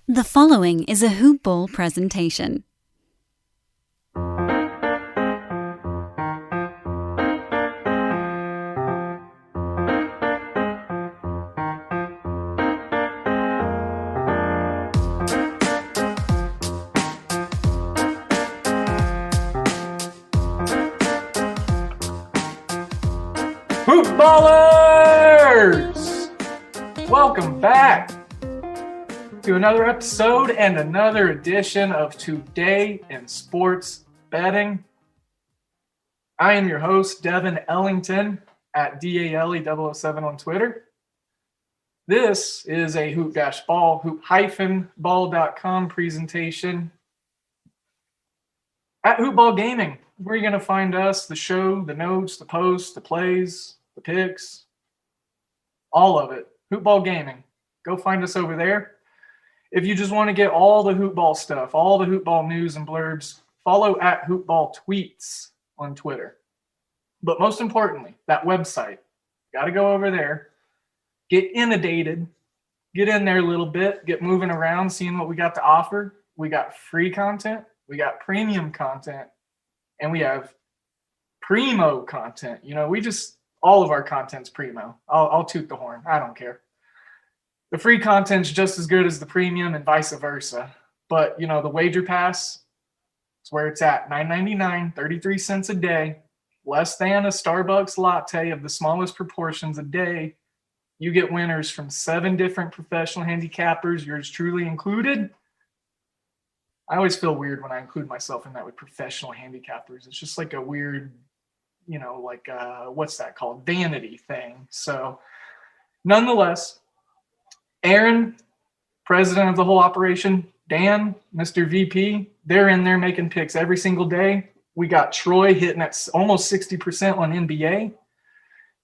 The following is a Hoop Ball presentation. Hoop Ballers! Welcome back to another episode and another edition of Today in Sports Betting. I am your host, Devin Ellington, at DALE007 on Twitter. This is a hoop-ball, hoop-ball.com presentation at Hoop Ball Gaming. Where you're going to find us, the show, the notes, the posts, the plays, the picks, all of it. Hoop Ball Gaming. Go find us over there. If you just want to get all the Hoop Ball stuff, all the Hoop Ball news and blurbs, follow at Hoop Ball Tweets on Twitter. But most importantly, that website. Got to go over there, get inundated, get in there a little bit, get moving around, seeing what we got to offer. We got free content, we got premium content, and we have primo content. You know, all of our content's primo. I'll toot the horn. I don't care. The free content's just as good as the premium and vice versa. But, you know, the wager pass is where it's at. $9.99, 33 cents a day, less than a Starbucks latte of the smallest proportions a day. You get winners from 7 different professional handicappers, yours truly included. I always feel weird when I include myself in that with professional handicappers. It's just like a weird, you know, like what's that called? Vanity thing. So nonetheless, Aaron, president of the whole operation, Dan, Mr. VP, they're in there making picks every single day. We got Troy hitting at almost 60% on NBA.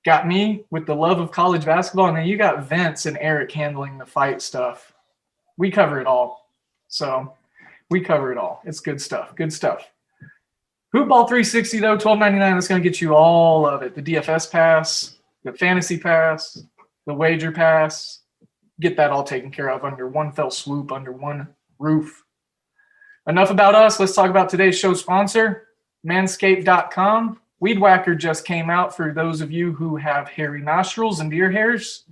Got me with the love of college basketball. And then you got Vince and Eric handling the fight stuff. We cover it all. So we cover it all. It's good stuff. Good stuff. Hoop Ball 360, though, $12.99. That's going to get you all of it. The DFS pass, the fantasy pass, the wager pass. Get that all taken care of under one fell swoop, under one roof. Enough about us. Let's talk about today's show sponsor, Manscaped.com. Weed Whacker just came out for those of you who have hairy nostrils and ear hairs.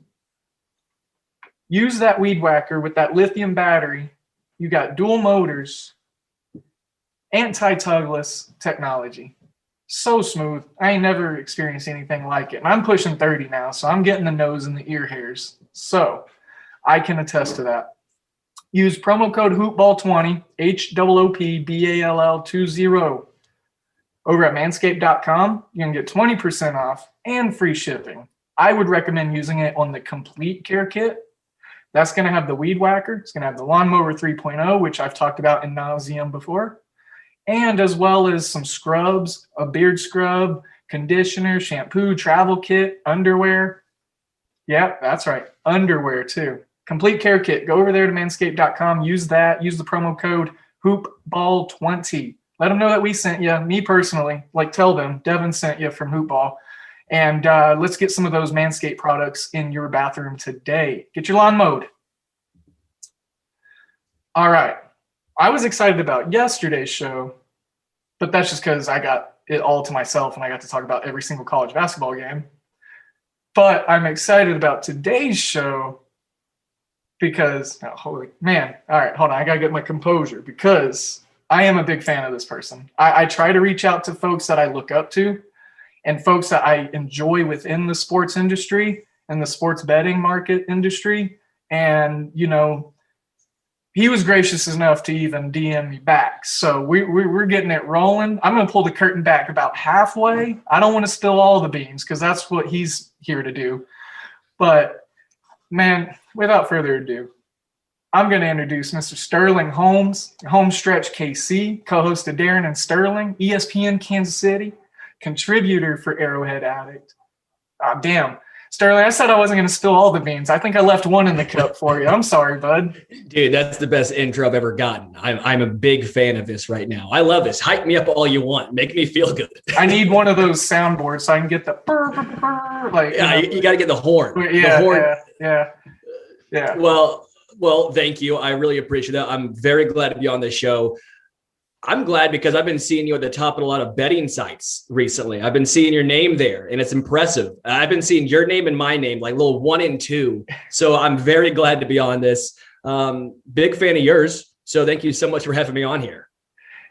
Use that Weed Whacker with that lithium battery. You got dual motors, anti-tugless technology. So smooth. I ain't never experienced anything like it. And I'm pushing 30 now, so I'm getting the nose and the ear hairs. So I can attest to that. Use promo code HoopBall20, HOOPBALL20 over at Manscaped.com. You can get 20% off and free shipping. I would recommend using it on the Complete Care Kit. That's going to have the Weed Whacker. It's going to have the Lawnmower 3.0, which I've talked about in nauseam before, and as well as some scrubs, a beard scrub, conditioner, shampoo, travel kit, underwear. Yep, that's right. Underwear, too. Complete Care Kit. Go over there to manscaped.com. Use that. Use the promo code HoopBall20. Let them know that we sent you, me personally. Like, tell them Devin sent you from Hoopball. And let's get some of those Manscaped products in your bathroom today. Get your lawn mowed. All right. I was excited about yesterday's show, but that's just because I got it all to myself and I got to talk about every single college basketball game. But I'm excited about today's show because, holy man. All right, hold on. I got to get my composure because I am a big fan of this person. I try to reach out to folks that I look up to and folks that I enjoy within the sports industry and the sports betting market industry. And, you know, he was gracious enough to even DM me back. So we're getting it rolling. I'm going to pull the curtain back about halfway. I don't want to spill all the beans because that's what he's here to do. But, man, without further ado, I'm going to introduce Mr. Sterling Holmes, Homestretch KC, co-host of Darren and Sterling, ESPN Kansas City, contributor for Arrowhead Addict. Damn. Sterling, I said I wasn't going to spill all the beans. I think I left one in the cup for you. I'm sorry, bud. Dude, that's the best intro I've ever gotten. I'm a big fan of this right now. I love this. Hype me up all you want. Make me feel good. I need one of those soundboards so I can get the burr, burr, burr, like yeah, you got to get the horn. Yeah, the horn. Yeah. Well, Well, thank you. I really appreciate that. I'm very glad to be on this show. I'm glad because I've been seeing you at the top of a lot of betting sites recently. I've been seeing your name there, and it's impressive. I've been seeing your name and my name, like little 1 and 2. So I'm very glad to be on this. Big fan of yours. So thank you so much for having me on here.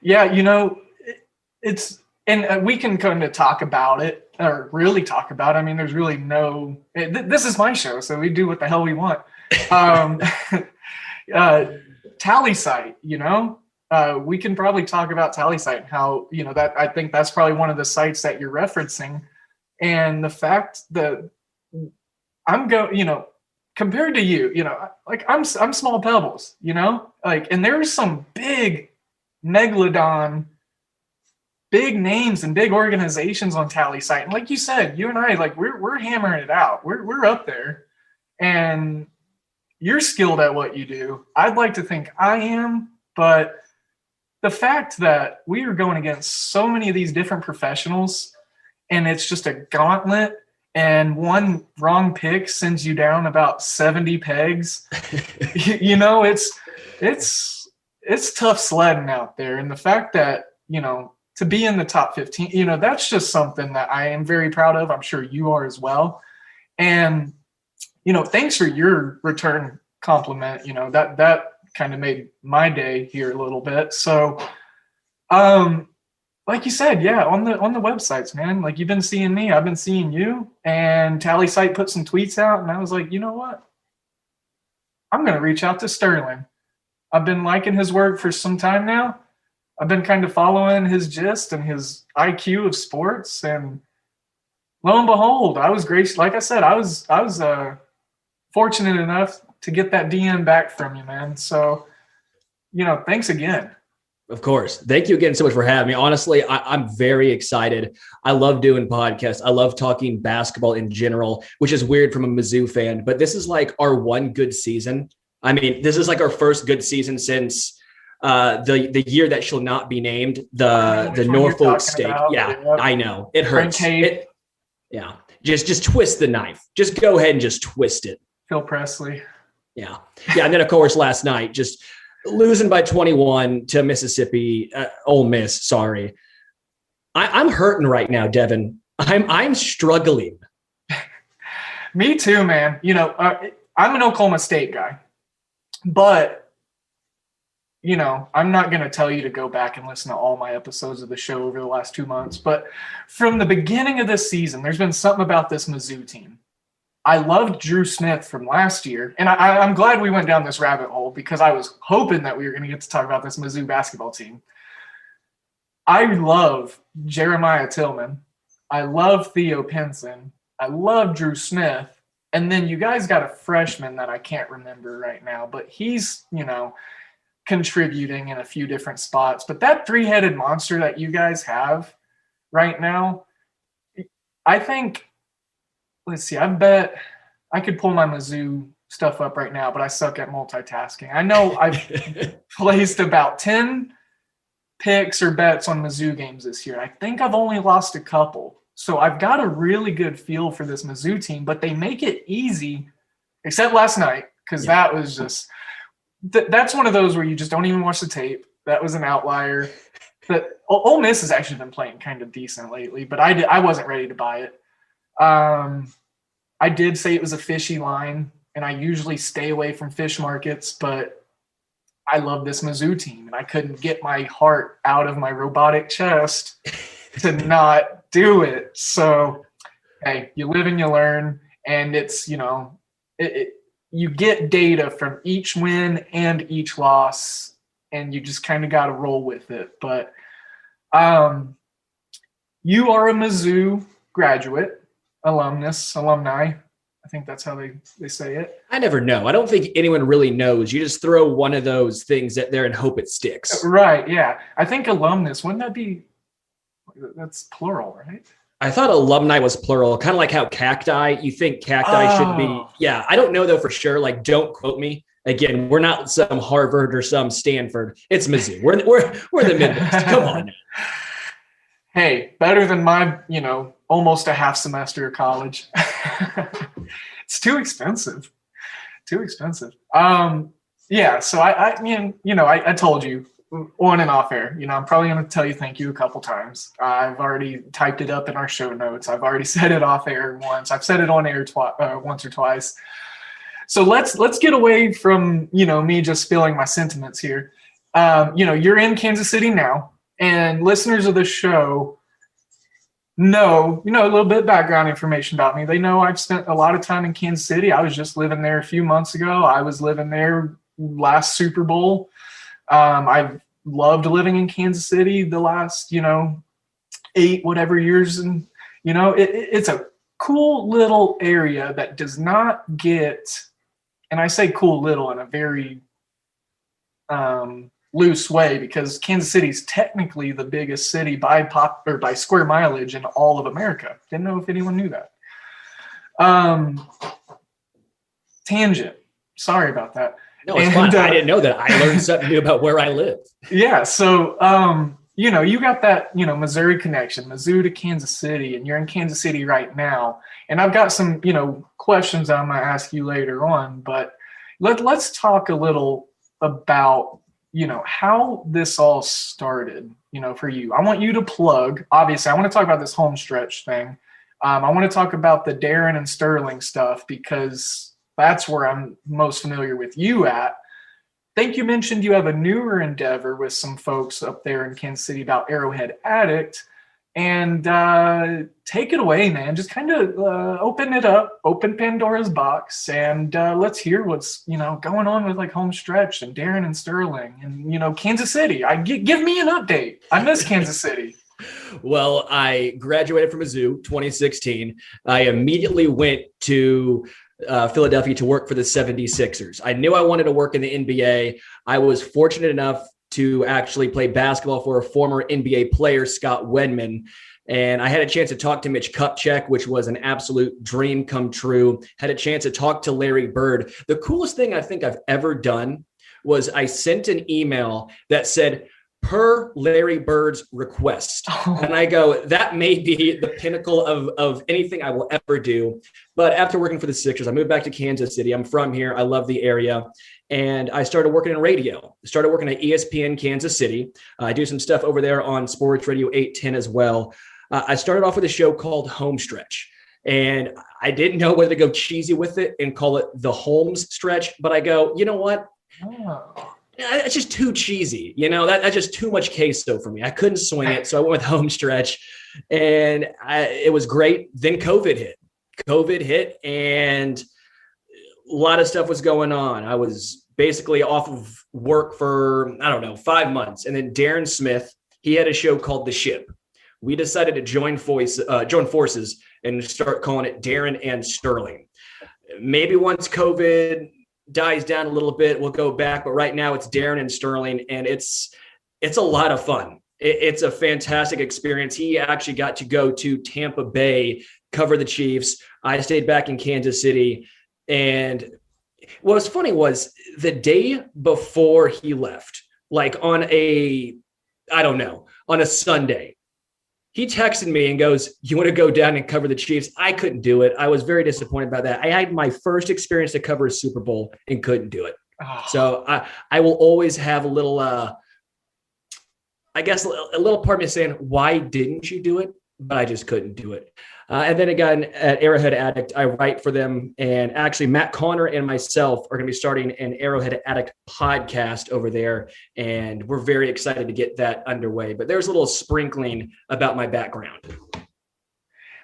Yeah, it's and we can kind of talk about it or really talk about it. I mean, there's really no. This is my show, so we do what the hell we want. Tally site, we can probably talk about Tally site and how that I think that's probably one of the sites that you're referencing, and the fact that compared to you, like I'm small pebbles, and there's some big megalodon, big names and big organizations on Tally site, and like you said, you and I, like we're hammering it out, we're up there, and you're skilled at what you do. I'd like to think I am, but the fact that we are going against so many of these different professionals and it's just a gauntlet and one wrong pick sends you down about 70 pegs, it's tough sledding out there. And the fact that, to be in the top 15, that's just something that I am very proud of. I'm sure you are as well. And, thanks for your return compliment. That kind of made my day here a little bit. So, like you said, yeah, on the websites, man, like you've been seeing me, I've been seeing you, and Tally site put some tweets out, and I was like, you know what? I'm going to reach out to Sterling. I've been liking his work for some time now. I've been kind of following his gist and his IQ of sports, and lo and behold, I was gracious. Like I said, I was fortunate enough to get that DM back from you, man. So, thanks again. Of course. Thank you again so much for having me. Honestly, I'm very excited. I love doing podcasts. I love talking basketball in general, which is weird from a Mizzou fan, but this is like our one good season. I mean, this is like our first good season since the year that shall not be named, the Norfolk State. Yeah, yep. I know. It hurts. Yeah. Just twist the knife. Just go ahead and just twist it. Phil Presley. Yeah. And then, of course, last night, just losing by 21 to Mississippi, Ole Miss. Sorry. I'm hurting right now, Devin. I'm struggling. Me too, man. I'm an Oklahoma State guy, but I'm not going to tell you to go back and listen to all my episodes of the show over the last 2 months, but from the beginning of this season, there's been something about this Mizzou team. I loved Drew Smith from last year, and I'm glad we went down this rabbit hole because I was hoping that we were going to get to talk about this Mizzou basketball team. I love Jeremiah Tillman. I love Theo Pinson. I love Drew Smith. And then you guys got a freshman that I can't remember right now, but he's, contributing in a few different spots. But that three-headed monster that you guys have right now, I think – let's see. I bet I could pull my Mizzou stuff up right now, but I suck at multitasking. I know I've placed about 10 picks or bets on Mizzou games this year. I think I've only lost a couple. So I've got a really good feel for this Mizzou team, but they make it easy, except last night, because that was just that's one of those where you just don't even watch the tape. That was an outlier. But Ole Miss has actually been playing kind of decent lately, but I wasn't ready to buy it. I did say it was a fishy line, and I usually stay away from fish markets, but I love this Mizzou team, and I couldn't get my heart out of my robotic chest to not do it. So, hey, you live and you learn, and it's, you get data from each win and each loss, and you just kind of got to roll with it. But you are a Mizzou graduate. Alumni. I think that's how they say it. I never know. I don't think anyone really knows. You just throw one of those things at there and hope it sticks. Right, yeah. I think alumnus, wouldn't that be – that's plural, right? I thought alumni was plural, kind of like how cacti. You think cacti should be – yeah. I don't know, though, for sure. Like, don't quote me. Again, we're not some Harvard or some Stanford. It's Mizzou. We're the Midwest. Come on. Hey, better than my, almost a half semester of college. It's too expensive. Too expensive. Yeah. So I told you on and off air, I'm probably going to tell you thank you a couple times. I've already typed it up in our show notes. I've already said it off air once. I've said it on air once or twice. So let's get away from, me just spilling my sentiments here. You're in Kansas City now, and listeners of the show know, a little bit of background information about me. They know I've spent a lot of time in Kansas City. I was just living there a few months ago. I was living there last Super Bowl. I've loved living in Kansas City the last, 8 whatever years. And, it's a cool little area that does not get, and I say cool little in a very loose way, because Kansas City is technically the biggest city by square mileage in all of America. Didn't know if anyone knew that. Tangent. Sorry about that. No, it's fine. I didn't know that. I learned something new about where I live. Yeah. So, you got that, Missouri connection, Mizzou to Kansas City, and you're in Kansas City right now. And I've got some, questions I'm going to ask you later on, but let's talk a little about, how this all started, for you. I want you to plug, obviously, I want to talk about this home stretch thing. I want to talk about the Darren and Sterling stuff, because that's where I'm most familiar with you at. I think you mentioned you have a newer endeavor with some folks up there in Kansas City about Arrowhead Addict. And take it away, man. Just kind of open it up, open Pandora's box, and let's hear what's going on with like home stretch and Darren and Sterling and Kansas City. Give me an update. I miss Kansas City. Well, I graduated from Mizzou 2016. I immediately went to Philadelphia to work for the 76ers. I knew I wanted to work in the NBA. I was fortunate enough to actually play basketball for a former NBA player, Scott Wedman. And I had a chance to talk to Mitch Kupchak, which was an absolute dream come true. Had a chance to talk to Larry Bird. The coolest thing I think I've ever done was I sent an email that said, per Larry Bird's request. And I go, that may be the pinnacle of anything I will ever do. But after working for the Sixers, I moved back to Kansas City. I'm from here. I love the area. And I started working in radio. I started working at ESPN Kansas City. I do some stuff over there on Sports Radio 810 as well. I started off with a show called Home Stretch. And I didn't know whether to go cheesy with it and call it the Holmes Stretch. But I go, you know what? That's just too cheesy. That's just too much queso for me. I couldn't swing it. So I went with Home Stretch. And it was great. Then COVID hit. And a lot of stuff was going on. I was basically off of work for, 5 months. And then Darren Smith, he had a show called The Ship. We decided to join forces and start calling it Darren and Sterling. Maybe once COVID dies down a little bit, we'll go back. But right now it's Darren and Sterling, and it's a lot of fun. It's a fantastic experience. He actually got to go to Tampa Bay, cover the Chiefs. I stayed back in Kansas City. And what was funny was the day before he left, like on a Sunday, he texted me and goes, you want to go down and cover the Chiefs? I couldn't do it. I was very disappointed about that. I had my first experience to cover a Super Bowl and couldn't do it. Oh. So I will always have a little, a little part of me saying, why didn't you do it? But I just couldn't do it. And then again, at Arrowhead Addict, I write for them. And actually, Matt Connor and myself are going to be starting an Arrowhead Addict podcast over there. And we're very excited to get that underway. But there's a little sprinkling about my background.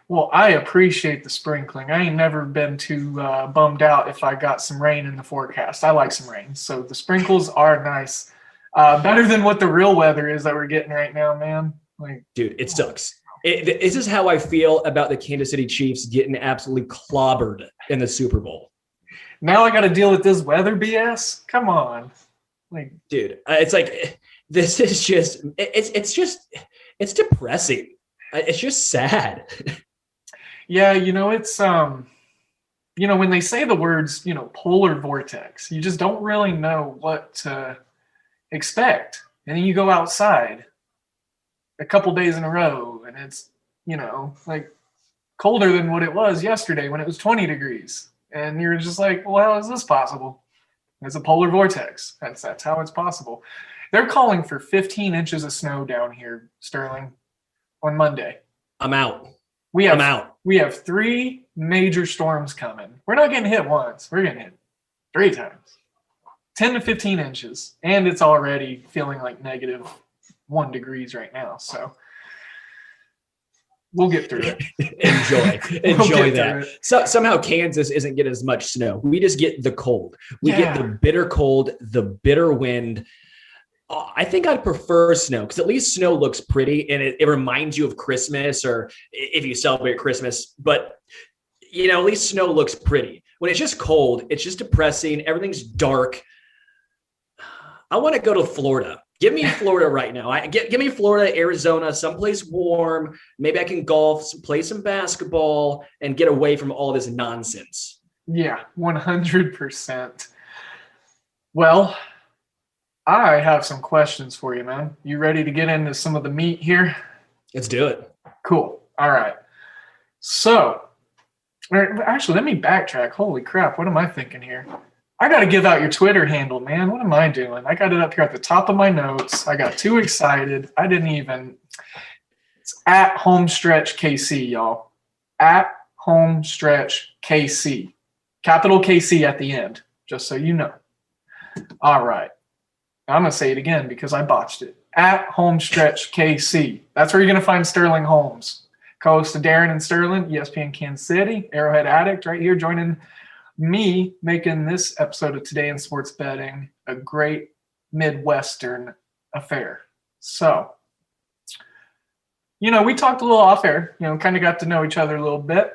Well, I appreciate the sprinkling. I ain't never been too bummed out if I got some rain in the forecast. I like some rain. So the sprinkles are nice. Better than what the real weather is that we're getting right now, man. Dude, it sucks. This is how I feel about the Kansas City Chiefs getting absolutely clobbered in the Super Bowl. Now I got to deal with this weather BS. Come on, dude. It's like this is just it's depressing. It's just sad. Yeah, it's when they say the words polar vortex, you just don't really know what to expect, and then you go outside a couple days in a row, and it's colder than what it was yesterday when it was 20 degrees. And you're just like, well, how is this possible? It's a polar vortex. That's how it's possible. They're calling for 15 inches of snow down here, Sterling, on Monday. I'm out. I'm out. We have 3 major storms coming. We're not getting hit once. We're getting hit 3 times. 10 to 15 inches. And it's already feeling like -1 degrees right now. So we'll get through it. Enjoy that. So somehow Kansas isn't getting as much snow. We just get the cold. We get the bitter cold, the bitter wind. I think I'd prefer snow because at least snow looks pretty and it reminds you of Christmas, or if you celebrate Christmas. But, at least snow looks pretty. When it's just cold, it's just depressing. Everything's dark. I want to go to Florida. Give me Florida right now. Give me Florida, Arizona, someplace warm. Maybe I can golf, play some basketball, and get away from all this nonsense. Yeah, 100%. Well, I have some questions for you, man. You ready to get into some of the meat here? Let's do it. Cool. All right. So, actually, let me backtrack. Holy crap. What am I thinking here? I got to give out your Twitter handle, man. What am I doing? I got it up here at the top of my notes. I got too excited. It's at Homestretch KC, y'all. At Homestretch KC. Capital KC at the end, just so you know. All right. I'm going to say it again because I botched it. At Homestretch KC. That's where you're going to find Sterling Holmes. Co-host of Darren and Sterling, ESPN Kansas City, Arrowhead Addict right here joining me, making this episode of Today in Sports Betting a great Midwestern affair. So, we talked a little off air, kind of got to know each other a little bit,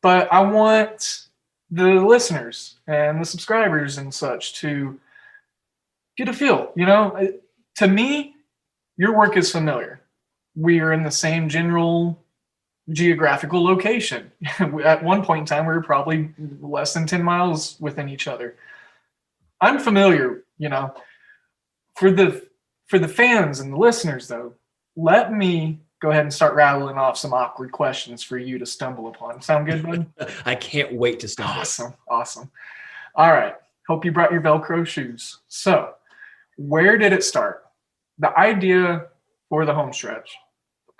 but I want the listeners and the subscribers and such to get a feel. To me, your work is familiar. We are in the same general geographical location. At one point in time, we were probably less than 10 miles within each other. I'm familiar, For the fans and the listeners, though, let me go ahead and start rattling off some awkward questions for you to stumble upon. Sound good, bud? I can't wait to stumble. Awesome. All right. Hope you brought your Velcro shoes. So, where did it start? The idea for the home stretch,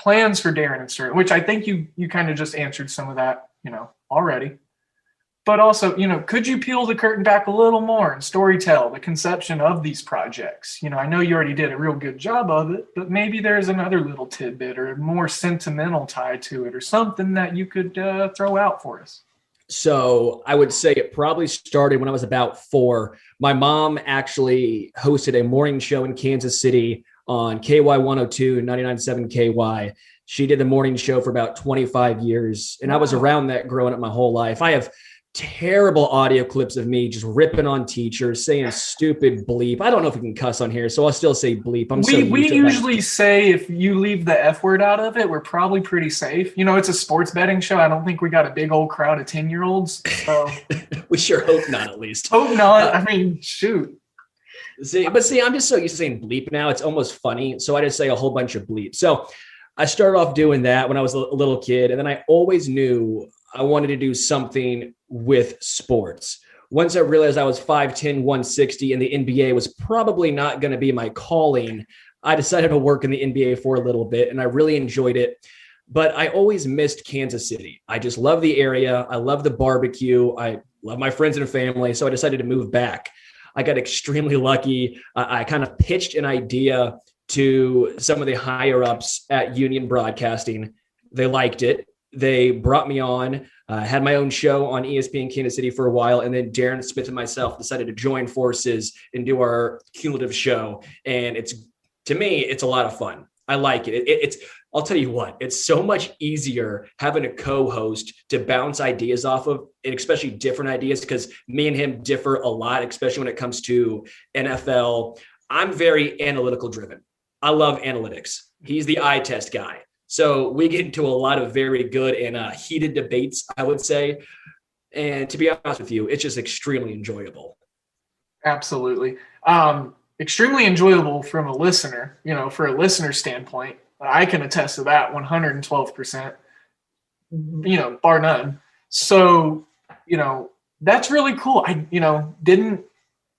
plans for Darren and Sterling, which I think you kind of just answered some of that, already. But also, could you peel the curtain back a little more and storytell the conception of these projects? I know you already did a real good job of it, but maybe there's another little tidbit or a more sentimental tie to it or something that you could throw out for us. So I would say it probably started when I was about 4. My mom actually hosted a morning show in Kansas City on KY 102, 99.7 KY. She did the morning show for about 25 years. And I was around that growing up my whole life. I have terrible audio clips of me just ripping on teachers, saying stupid bleep. I don't know if we can cuss on here, so I'll still say bleep. We usually say if you leave the F word out of it, we're probably pretty safe. It's a sports betting show. I don't think we got a big old crowd of 10-year-olds. So we sure hope not, at least. Hope not. Shoot. See, I'm just so used to saying bleep now. It's almost funny. So I just say a whole bunch of bleep. So I started off doing that when I was a little kid. And then I always knew I wanted to do something with sports. Once I realized I was 5'10", 160, and the NBA was probably not going to be my calling, I decided to work in the NBA for a little bit, and I really enjoyed it. But I always missed Kansas City. I just love the area. I love the barbecue. I love my friends and family. So I decided to move back. I got extremely lucky. I kind of pitched an idea to some of the higher ups at Union Broadcasting. They liked it. They brought me on, had my own show on ESPN Kansas City for a while. And then Darren Smith and myself decided to join forces and do our cumulative show. And to me, it's a lot of fun. I like it. I'll tell you what, it's so much easier having a co-host to bounce ideas off of, and especially different ideas, because me and him differ a lot, especially when it comes to NFL. I'm very analytical driven. I love analytics. He's the eye test guy. So we get into a lot of very good and heated debates, I would say. And to be honest with you, it's just extremely enjoyable. Absolutely. Extremely enjoyable from a listener, for a listener standpoint. I can attest to that 112%, bar none. So, That's really cool. I, didn't,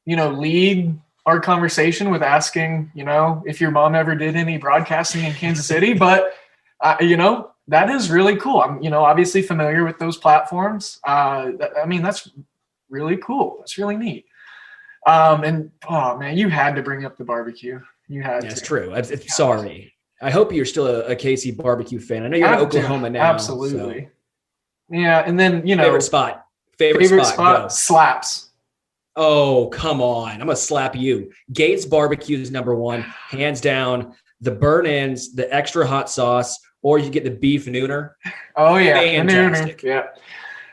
lead our conversation with asking, if your mom ever did any broadcasting in Kansas City, but, that is really cool. I'm, obviously familiar with those platforms. That's really cool. That's really neat. And oh man, you had to bring up the barbecue. You had to. That's true. Sorry. I hope you're still a KC barbecue fan. I know you're in Oklahoma now. Absolutely. So. Yeah. And then, favorite spot. Go. Slaps. Oh, come on. I'm going to slap you. Gates Barbecue is number one, hands down. The burn ends, the extra hot sauce, or you get the beef nooner. Oh, yeah. Fantastic. The nooner. Yeah.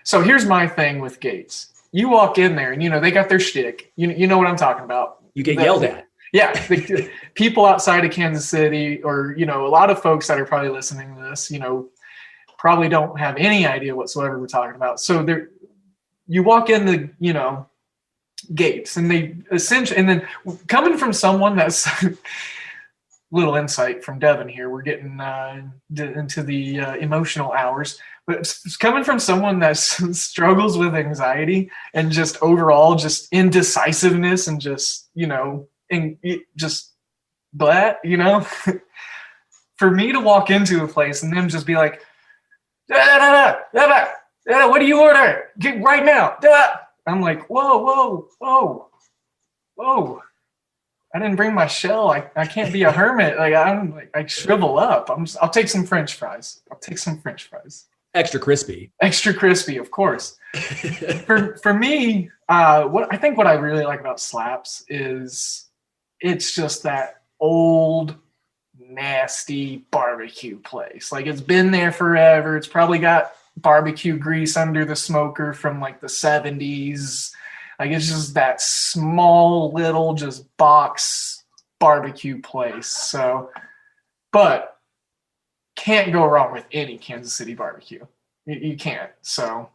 So here's my thing with Gates. You walk in there and, they got their shtick. You know what I'm talking about. You get yelled at. Yeah. The people outside of Kansas City or, a lot of folks that are probably listening to this, probably don't have any idea whatsoever we're talking about. So you walk in the, Gates and they essentially, and then coming from someone that's little insight from Devin here, we're getting into the emotional hours, but it's coming from someone that struggles with anxiety and just overall just indecisiveness and just, and just for me to walk into a place and them just be like, what do you order? Get right now. I'm like, whoa. I didn't bring my shell. I can't be a hermit. I shrivel up. I'll take some French fries. Extra crispy, of course. For me, what I really like about Slaps is it's just that old, nasty barbecue place. Like it's been there forever. It's probably got barbecue grease under the smoker from like the 70s. Like it's just that small little just box barbecue place. So, but can't go wrong with any Kansas City barbecue. You can't. So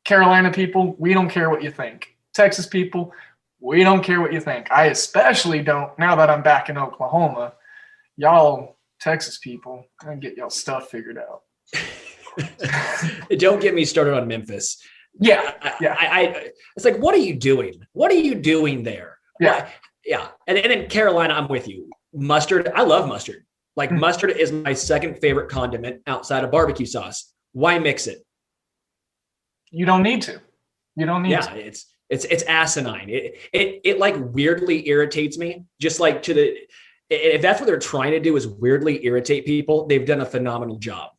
Carolina people, we don't care what you think. Texas people, we don't care what you think. I especially don't now that I'm back in Oklahoma. Y'all Texas people, I get y'all stuff figured out. Don't get me started on Memphis. Yeah. It's like, what are you doing? What are you doing there? Yeah. Yeah. And then Carolina, I'm with you. Mustard. I love mustard. Like mustard is my second favorite condiment outside of barbecue sauce. Why mix it? You don't need to. Yeah, it's asinine. It like weirdly irritates me. Just like if that's what they're trying to do is weirdly irritate people, they've done a phenomenal job.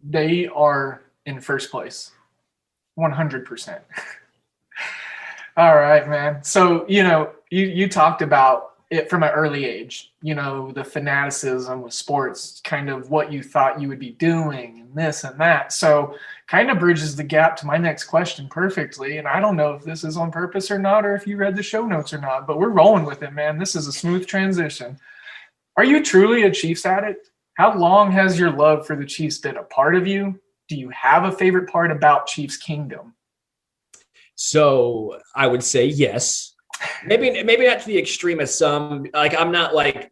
They are in first place. 100%. All right, man. So, you talked about it from an early age, the fanaticism with sports, kind of what you thought you would be doing and this and that. So kind of bridges the gap to my next question perfectly. And I don't know if this is on purpose or not, or if you read the show notes or not, but we're rolling with it, man. This is a smooth transition. Are you truly a Chiefs addict? How long has your love for the Chiefs been a part of you? Do you have a favorite part about Chiefs Kingdom? So I would say yes. Maybe not to the extreme as some. Like I'm not like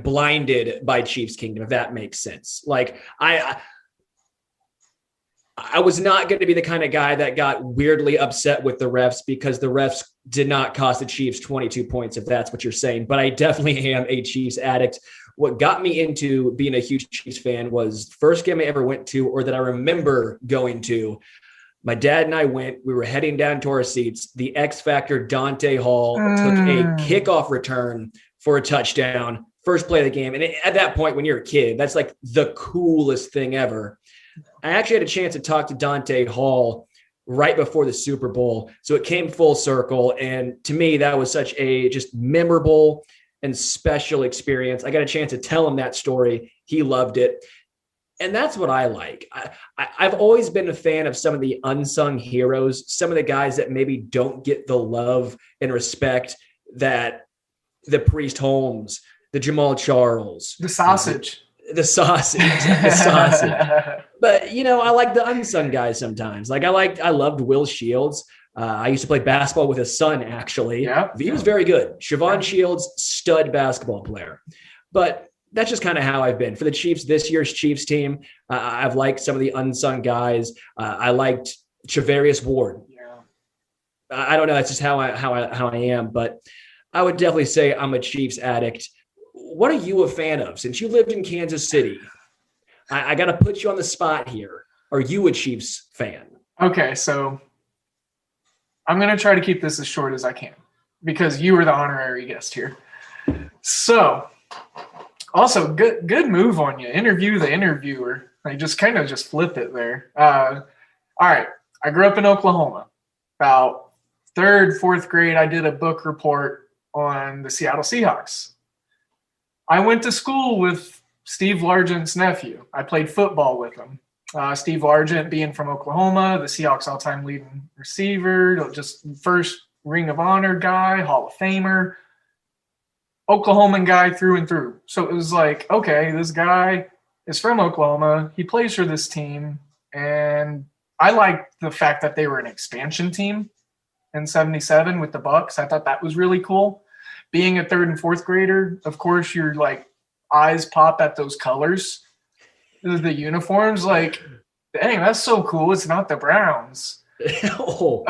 blinded by Chiefs Kingdom, if that makes sense. Like I was not going to be the kind of guy that got weirdly upset with the refs because the refs did not cost the Chiefs 22 points, if that's what you're saying. But I definitely am a Chiefs addict. What got me into being a huge Chiefs fan was the first game I ever went to, or that I remember going to. My dad and I went. We were heading down to our seats. The X Factor Dante Hall took a kickoff return for a touchdown, first play of the game. And at that point, when you're a kid, that's like the coolest thing ever. I actually had a chance to talk to Dante Hall right before the Super Bowl. So it came full circle. And to me, that was such a just memorable and special experience. I got a chance to tell him that story. He loved it. And that's what I like. I've always been a fan of some of the unsung heroes, some of the guys that maybe don't get the love and respect that the Priest Holmes, the Jamal Charles, the sausage. The sausage. But, I like the unsung guys sometimes. Like I loved Will Shields. I used to play basketball with his son, actually. Yeah. He was very good. Siobhan Shields, stud basketball player. But that's just kind of how I've been. For the Chiefs, this year's Chiefs team, I've liked some of the unsung guys. I liked Charvarius Ward. I don't know. That's just how I am. But I would definitely say I'm a Chiefs addict. What are you a fan of? Since you lived in Kansas City, I got to put you on the spot here. Are you a Chiefs fan? Okay, so I'm going to try to keep this as short as I can because you were the honorary guest here. So, also, good move on you. Interview the interviewer. Like, just kind of just flip it there. All right, I grew up in Oklahoma. About third, fourth grade, I did a book report on the Seattle Seahawks. I went to school with Steve Largent's nephew. I played football with him. Steve Largent being from Oklahoma, the Seahawks all-time leading receiver, just first Ring of Honor guy, Hall of Famer, Oklahoman guy through and through. So it was like, okay, this guy is from Oklahoma. He plays for this team. And I liked the fact that they were an expansion team in 77 with the Bucks. I thought that was really cool. Being a third and fourth grader, of course, your like eyes pop at those colors. The uniforms, like, dang, that's so cool. It's not the Browns. Oh.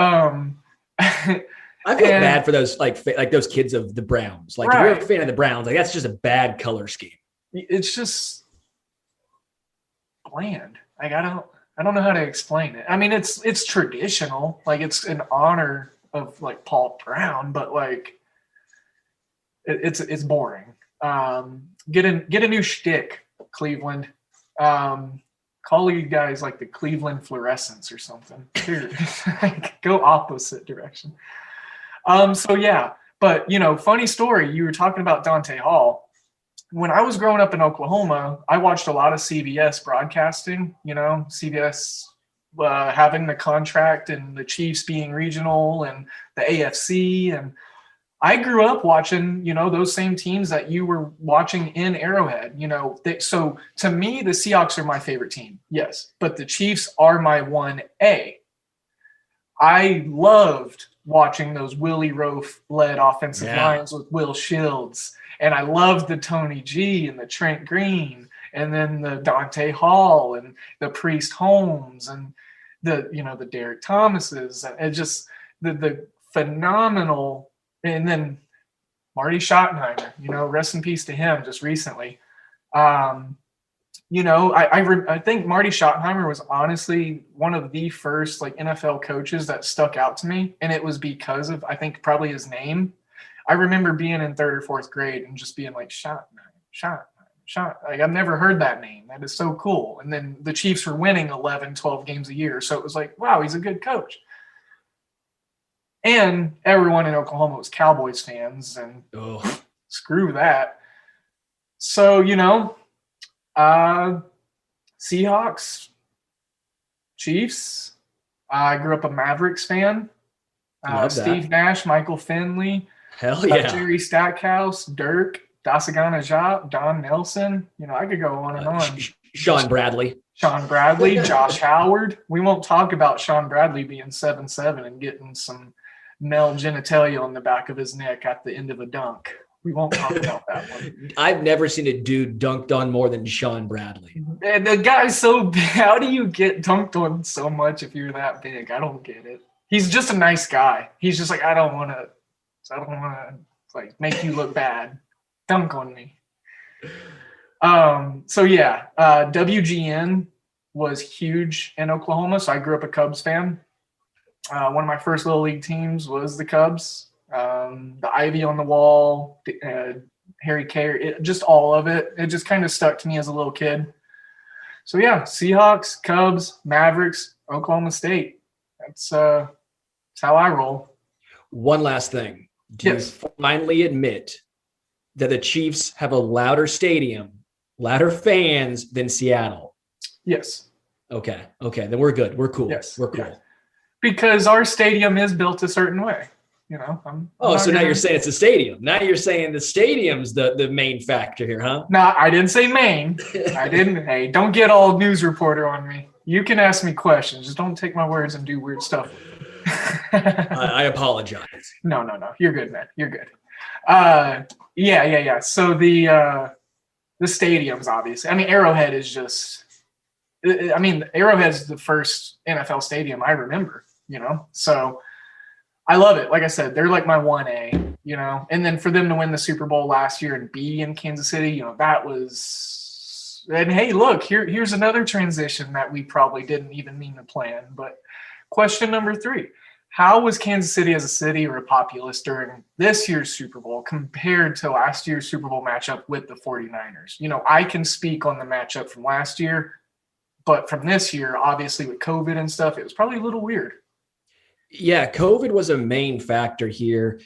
I I feel bad for those like those kids of the Browns. Like, right. If you're a fan of the Browns, like that's just a bad color scheme. It's just bland. Like I don't know how to explain it. I mean, it's traditional. Like it's in honor of like Paul Brown, but like it's boring. Get a new shtick, Cleveland. Call you guys like the Cleveland Fluorescents or something. Like, go opposite direction. So yeah, but funny story. You were talking about Dante Hall. When I was growing up in Oklahoma, I watched a lot of CBS broadcasting. CBS having the contract and the Chiefs being regional and the AFC, and I grew up watching, those same teams that you were watching in Arrowhead. So to me, the Seahawks are my favorite team. Yes, but the Chiefs are my 1A. I loved watching those Willie Roaf-led offensive lines with Will Shields. And I loved the Tony G and the Trent Green and then the Dante Hall and the Priest Holmes and the Derek Thomases. And just the phenomenal. And then Marty Schottenheimer, rest in peace to him just recently. I think Marty Schottenheimer was honestly one of the first like NFL coaches that stuck out to me. And it was because of, I think, probably his name. I remember being in third or fourth grade and just being like, Schottenheimer. Like, I've never heard that name. That is so cool. And then the Chiefs were winning 11, 12 games a year. So it was like, wow, he's a good coach. And everyone in Oklahoma was Cowboys fans, and screw that. So, Seahawks, Chiefs. I grew up a Mavericks fan. Steve Nash, Michael Finley. Hell yeah. Jerry Stackhouse, Dirk, Dasagana Jop, Don Nelson. I could go on and on. Sean Bradley, Josh Howard. We won't talk about Sean Bradley being 7'7" and getting some male genitalia on the back of his neck at the end of a dunk. We won't talk about that one. I've never seen a dude dunked on more than Sean Bradley. And the guy's so big. How do you get dunked on so much if you're that big? I don't get it. He's just a nice guy. He's just like, I don't want to like make you look bad. Dunk on me. So yeah, WGN was huge in Oklahoma. So I grew up a Cubs fan. One of my first little league teams was the Cubs. The ivy on the wall, Harry Carey, just all of it. It just kind of stuck to me as a little kid. So yeah, Seahawks, Cubs, Mavericks, Oklahoma State. That's how I roll. One last thing. Do you finally admit that the Chiefs have a louder stadium, louder fans than Seattle? Yes. Okay. Then we're good. We're cool. Yes. We're cool. Yeah. Because our stadium is built a certain way. So now you're saying it's a stadium. Now you're saying the stadium's the main factor here, huh? No, I didn't say main. I didn't. Hey, don't get all news reporter on me. You can ask me questions. Just don't take my words and do weird stuff. I apologize. No. You're good, man. You're good. Yeah. So the stadiums, obviously. I mean, Arrowhead is just. Arrowhead's the first NFL stadium I remember. So I love it. Like I said, they're like my 1A, you know, and then for them to win the Super Bowl last year and be in Kansas City, you know, that was, and hey, look, here's another transition that we probably didn't even mean to plan. But question number 3, how was Kansas City as a city or a populace during this year's Super Bowl compared to last year's Super Bowl matchup with the 49ers? You know, I can speak on the matchup from last year, but from this year, obviously with COVID and stuff, it was probably a little weird. Yeah, COVID was a main factor here.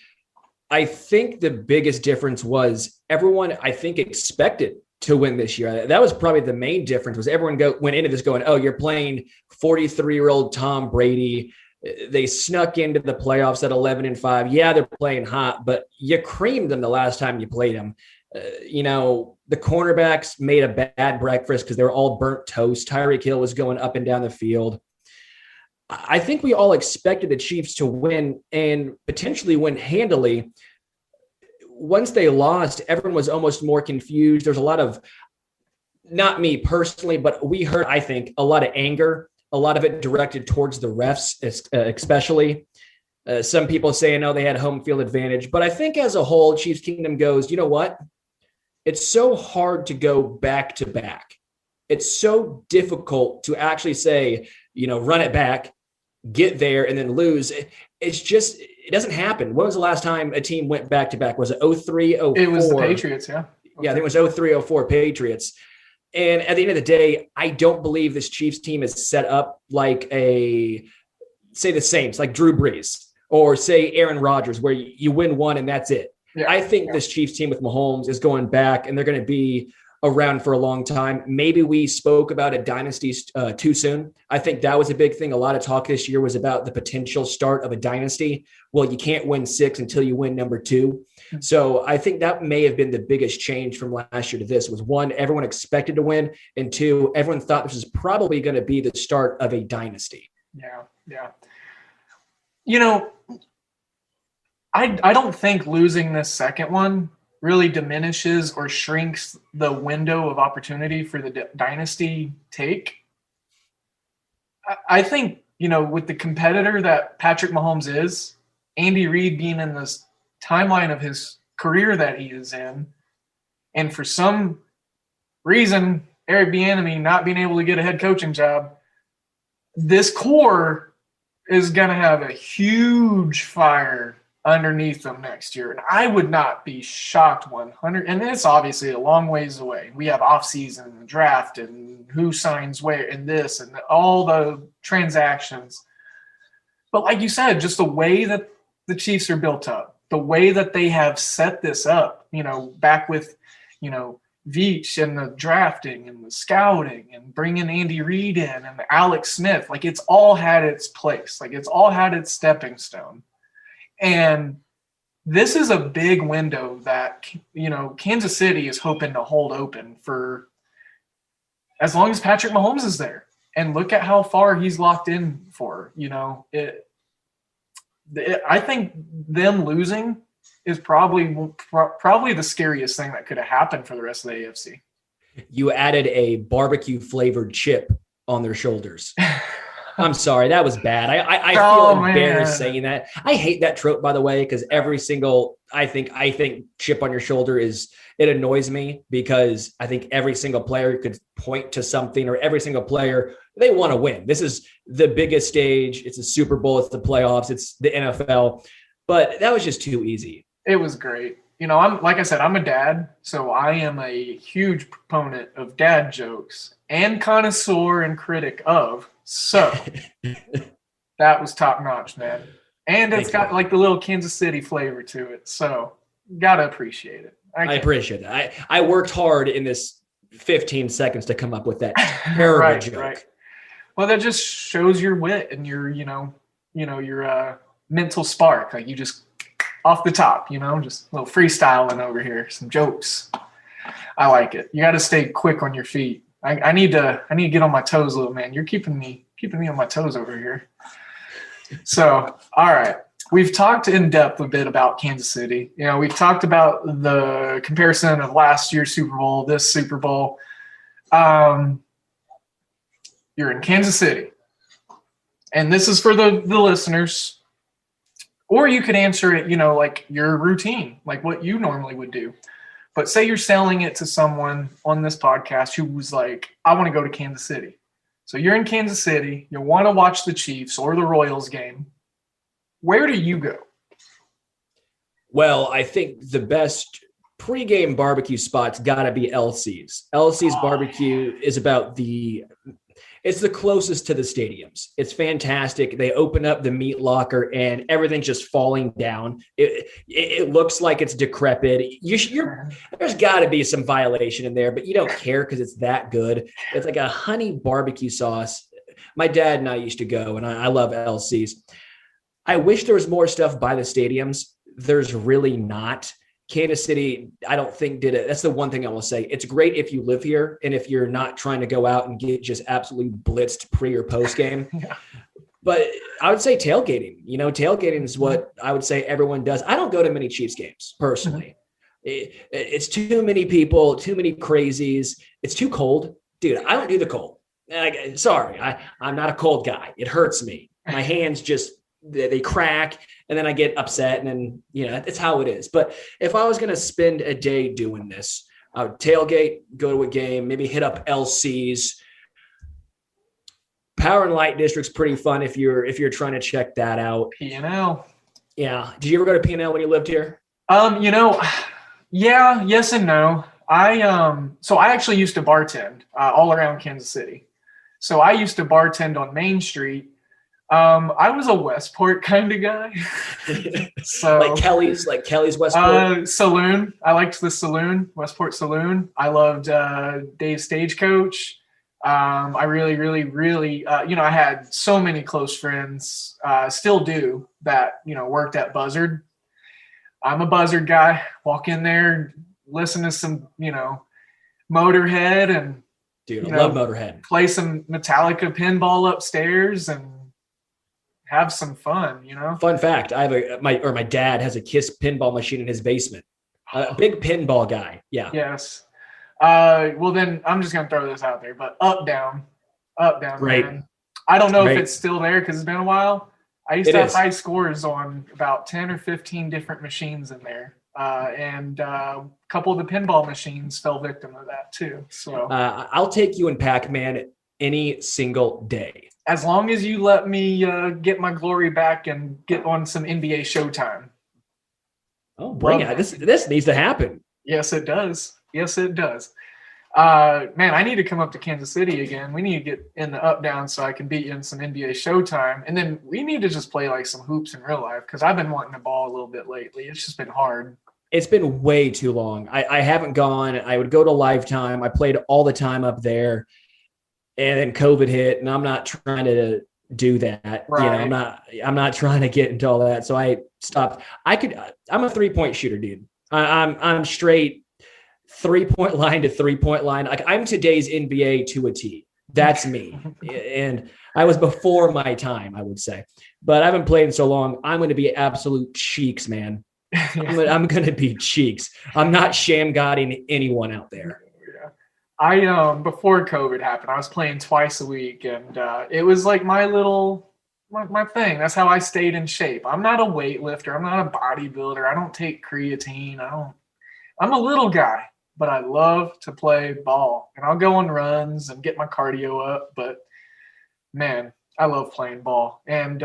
I think the biggest difference was everyone, I think, expected to win this year. That was probably the main difference, was everyone went into this going, oh, you're playing 43-year-old Tom Brady. They snuck into the playoffs at 11-5. Yeah, they're playing hot, but you creamed them the last time you played them. You know, the cornerbacks made a bad breakfast because they were all burnt toast. Tyreek Hill was going up and down the field. I think we all expected the Chiefs to win and potentially win handily. Once they lost, everyone was almost more confused. There's a lot of, not me personally, but we heard, I think, a lot of anger, a lot of it directed towards the refs, especially. Some people saying, oh, they had home field advantage. But I think as a whole, Chiefs Kingdom goes, you know what? It's so hard to go back to back. It's so difficult to actually say, you know, run it back, get there, and then lose. It's just, it doesn't happen. When was the last time a team went back to back? Was it 03, 04? It was the Patriots, yeah. Yeah, I think it was 03, 04 Patriots. And at the end of the day, I don't believe this Chiefs team is set up like say the Saints, like Drew Brees, or say Aaron Rodgers, where you win one and that's it. Yeah, I think this Chiefs team with Mahomes is going back, and they're going to be around for a long time. Maybe we spoke about a dynasty too soon. I think that was a big thing. A lot of talk this year was about the potential start of a dynasty. Well, you can't win 6 until you win number 2. So I think that may have been the biggest change from last year to this. Was 1, everyone expected to win, and 2, everyone thought this was probably going to be the start of a dynasty. Yeah. You know, I don't think losing this second one really diminishes or shrinks the window of opportunity for the dynasty take. I think, you know, with the competitor that Patrick Mahomes is, Andy Reid being in this timeline of his career that he is in, and for some reason, Eric Bieniemy not being able to get a head coaching job, this core is going to have a huge fire underneath them next year. And I would not be shocked 100. And it's obviously a long ways away. We have offseason, draft, and who signs where, and this, and all the transactions. But like you said, just the way that the Chiefs are built up, the way that they have set this up, you know, back with, you know, Veach and the drafting and the scouting and bringing Andy Reid in and Alex Smith, like it's all had its place. Like it's all had its stepping stone. And this is a big window that, you know, Kansas City is hoping to hold open for as long as Patrick Mahomes is there. And look at how far he's locked in for, you know, I think them losing is probably the scariest thing that could have happened for the rest of the AFC. You added a barbecue flavored chip on their shoulders. I'm sorry, that was bad. I feel embarrassed saying that. I hate that trope, by the way, because every single I think chip on your shoulder it annoys me, because I think every single player could point to something, or every single player, they want to win. This is the biggest stage. It's a Super Bowl. It's the playoffs. It's the NFL. But that was just too easy. It was great. You know, like I said, I'm a dad, so I am a huge proponent of dad jokes and connoisseur and critic of. So that was top notch, man. And it's got like the little Kansas City flavor to it. So gotta appreciate it. I appreciate that. I worked hard in this 15 seconds to come up with that terrible joke. Right. Well, that just shows your wit and your, your mental spark. Like you just off the top, just a little freestyling over here, some jokes. I like it. You got to stay quick on your feet. I need to get on my toes a little, man. You're keeping me on my toes over here. So, all right. We've talked in depth a bit about Kansas City. We've talked about the comparison of last year's Super Bowl, this Super Bowl. You're in Kansas City. And this is for the listeners. Or you could answer it, like your routine, like what you normally would do. But say you're selling it to someone on this podcast who was like, I want to go to Kansas City. So you're in Kansas City, you want to watch the Chiefs or the Royals game. Where do you go? Well, I think the best pregame barbecue spot's got to be LC's. LC's barbecue is it's the closest to the stadiums. It's fantastic. They open up the meat locker and everything's just falling down. It looks like it's decrepit. There's got to be some violation in there, but you don't care because it's that good. It's like a honey barbecue sauce. My dad and I used to go, and I love LC's. I wish there was more stuff by the stadiums. There's really not. Kansas City, I don't think did it. That's the one thing I will say. It's great if you live here and if you're not trying to go out and get just absolutely blitzed pre or post game. Yeah. But I would say tailgating. Tailgating is what I would say everyone does. I don't go to many Chiefs games personally. It's too many people, too many crazies. It's too cold. Dude, I don't do the cold. Sorry, I'm not a cold guy. It hurts me. My hands just they crack and then I get upset and then, it's how it is. But if I was going to spend a day doing this, I would tailgate, go to a game, maybe hit up LC's. Power and Light District's pretty fun if you're trying to check that out. P&L. Yeah. Did you ever go to P&L when you lived here? Yeah, yes and no. So I actually used to bartend all around Kansas City. So I used to bartend on Main Street. I was a Westport kind of guy. So like Kelly's Westport Saloon. I liked the Saloon, Westport Saloon. I loved Dave's Stagecoach. I really, really, really, I had so many close friends, still do, that, worked at Buzzard. I'm a Buzzard guy. Walk in there, listen to some, Motorhead and, dude, I love Motorhead. Play some Metallica pinball upstairs and have some fun, Fun fact: I have my dad has a KISS pinball machine in his basement. A big pinball guy. Yeah. Yes. Well, then I'm just gonna throw this out there, but up down. Right. Man. I don't know if it's still there because it's been a while. I used to have high scores on about 10 or 15 different machines in there, and a couple of the pinball machines fell victim of that too. So I'll take you in Pac-Man any single day. As long as you let me get my glory back and get on some NBA Showtime. Oh, bring it. This needs to happen. Yes, it does. Man, I need to come up to Kansas City again. We need to get in the up down so I can beat you in some NBA Showtime. And then we need to just play like some hoops in real life because I've been wanting to ball a little bit lately. It's just been hard. It's been way too long. I haven't gone. I would go to Lifetime. I played all the time up there. And then COVID hit, and I'm not trying to do that. Right. I'm not trying to get into all that. So I stopped. I'm a 3-point shooter, dude. I'm straight 3-point line to 3-point line. Like I'm today's NBA to a T. That's me. And I was before my time, I would say. But I haven't played in so long. I'm going to be absolute cheeks, man. I'm going to be cheeks. I'm not sham-godding anyone out there. Before COVID happened, I was playing twice a week, and it was like my thing. That's how I stayed in shape. I'm not a weightlifter. I'm not a bodybuilder. I don't take creatine. I'm a little guy, but I love to play ball, and I'll go on runs and get my cardio up. But man, I love playing ball and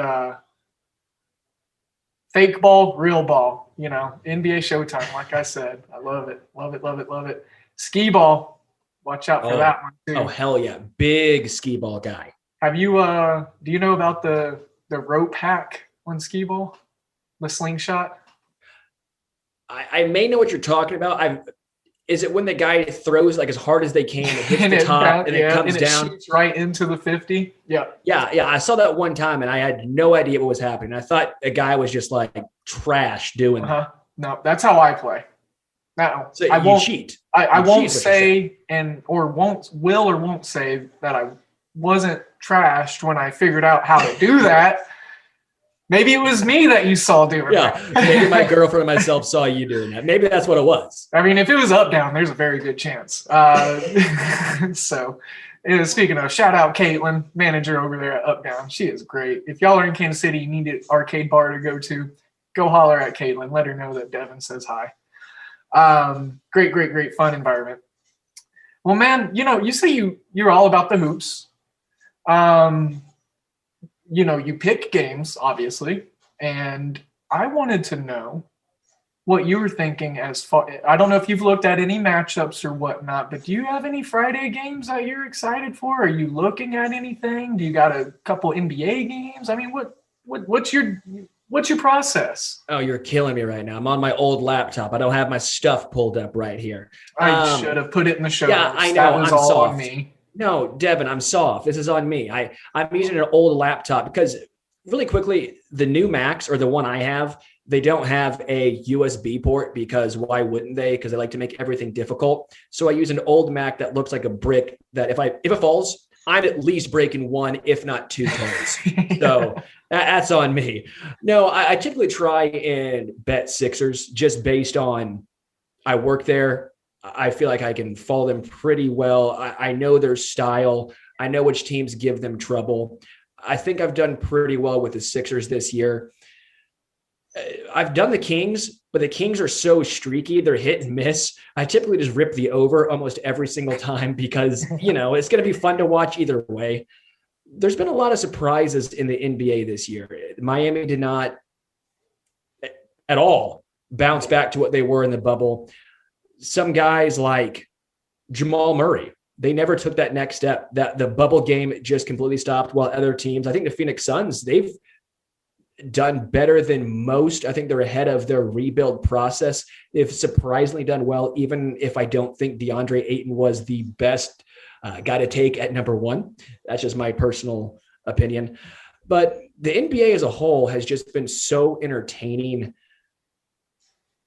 fake ball, real ball. NBA Showtime. Like I said, I love it. Love it. Love it. Love it. Skee ball. Watch out for that one too. Oh hell yeah, big skee ball guy. Have you do you know about the rope hack on skee ball, the slingshot? I may know what you're talking about. Is it when the guy throws like as hard as they can, it hits the top and it comes down, shoots right into the 50? Yeah. I saw that one time and I had no idea what was happening. I thought a guy was just like trash doing that. No, that's how I play. No, so I won't cheat. I won't say won't say that I wasn't trashed when I figured out how to do that. Maybe it was me that you saw doing that. Yeah, maybe my girlfriend and myself saw you doing that. Maybe that's what it was. I mean, if it was up down, there's a very good chance. So, speaking of, shout out Caitlin, manager over there at Up Down. She is great. If y'all are in Kansas City, you need an arcade bar to go to. go holler at Caitlin. Let her know that Devin says hi. Great fun environment. Well, man, you say you're all about the hoops. You pick games, obviously, and I wanted to know what you were thinking as far. I don't know if you've looked at any matchups or whatnot, but do you have any Friday games that you're excited for? Are you looking at anything? Do you got a couple NBA games? I mean, what's your process? Oh, you're killing me right now. I'm on my old laptop. I don't have my stuff pulled up right here. I should have put it in the show notes. I know. That was I'm all soft. on me. No, Devin, I'm soft. This is on me. I'm using an old laptop because really quickly, the new Macs or the one I have, they don't have a USB port because why wouldn't they? Because they like to make everything difficult. So I use an old Mac that looks like a brick that if it falls, I'm at least breaking one, if not two toes. So that's on me. No, I typically try and bet Sixers just based on I work there. I feel like I can follow them pretty well. I know their style. I know which teams give them trouble. I think I've done pretty well with the Sixers this year. I've done the Kings, but the Kings are so streaky. They're hit and miss. I typically just rip the over almost every single time because, it's going to be fun to watch either way. There's been a lot of surprises in the NBA this year. Miami did not at all bounce back to what they were in the bubble. Some guys like Jamal Murray, they never took that next step. That the bubble game just completely stopped, while other teams, I think the Phoenix Suns, they've done better than most. I think they're ahead of their rebuild process. They've surprisingly done well, even if I don't think DeAndre Ayton was the best guy to take at number one. That's just my personal opinion. But the NBA as a whole has just been so entertaining.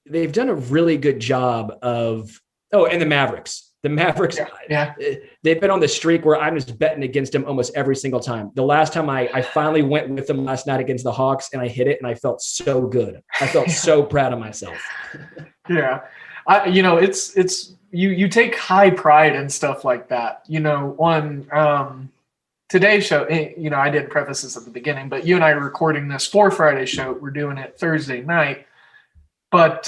They've done a really good job of, and the Mavericks. The Mavericks, yeah. They've been on the streak where I'm just betting against them almost every single time. The last time I finally went with them last night against the Hawks, and I hit it, and I felt so good. I felt so proud of myself. Yeah. It's you take high pride in stuff like that. On today's show, I didn't preface this at the beginning, but you and I are recording this for Friday's show. We're doing it Thursday night. But,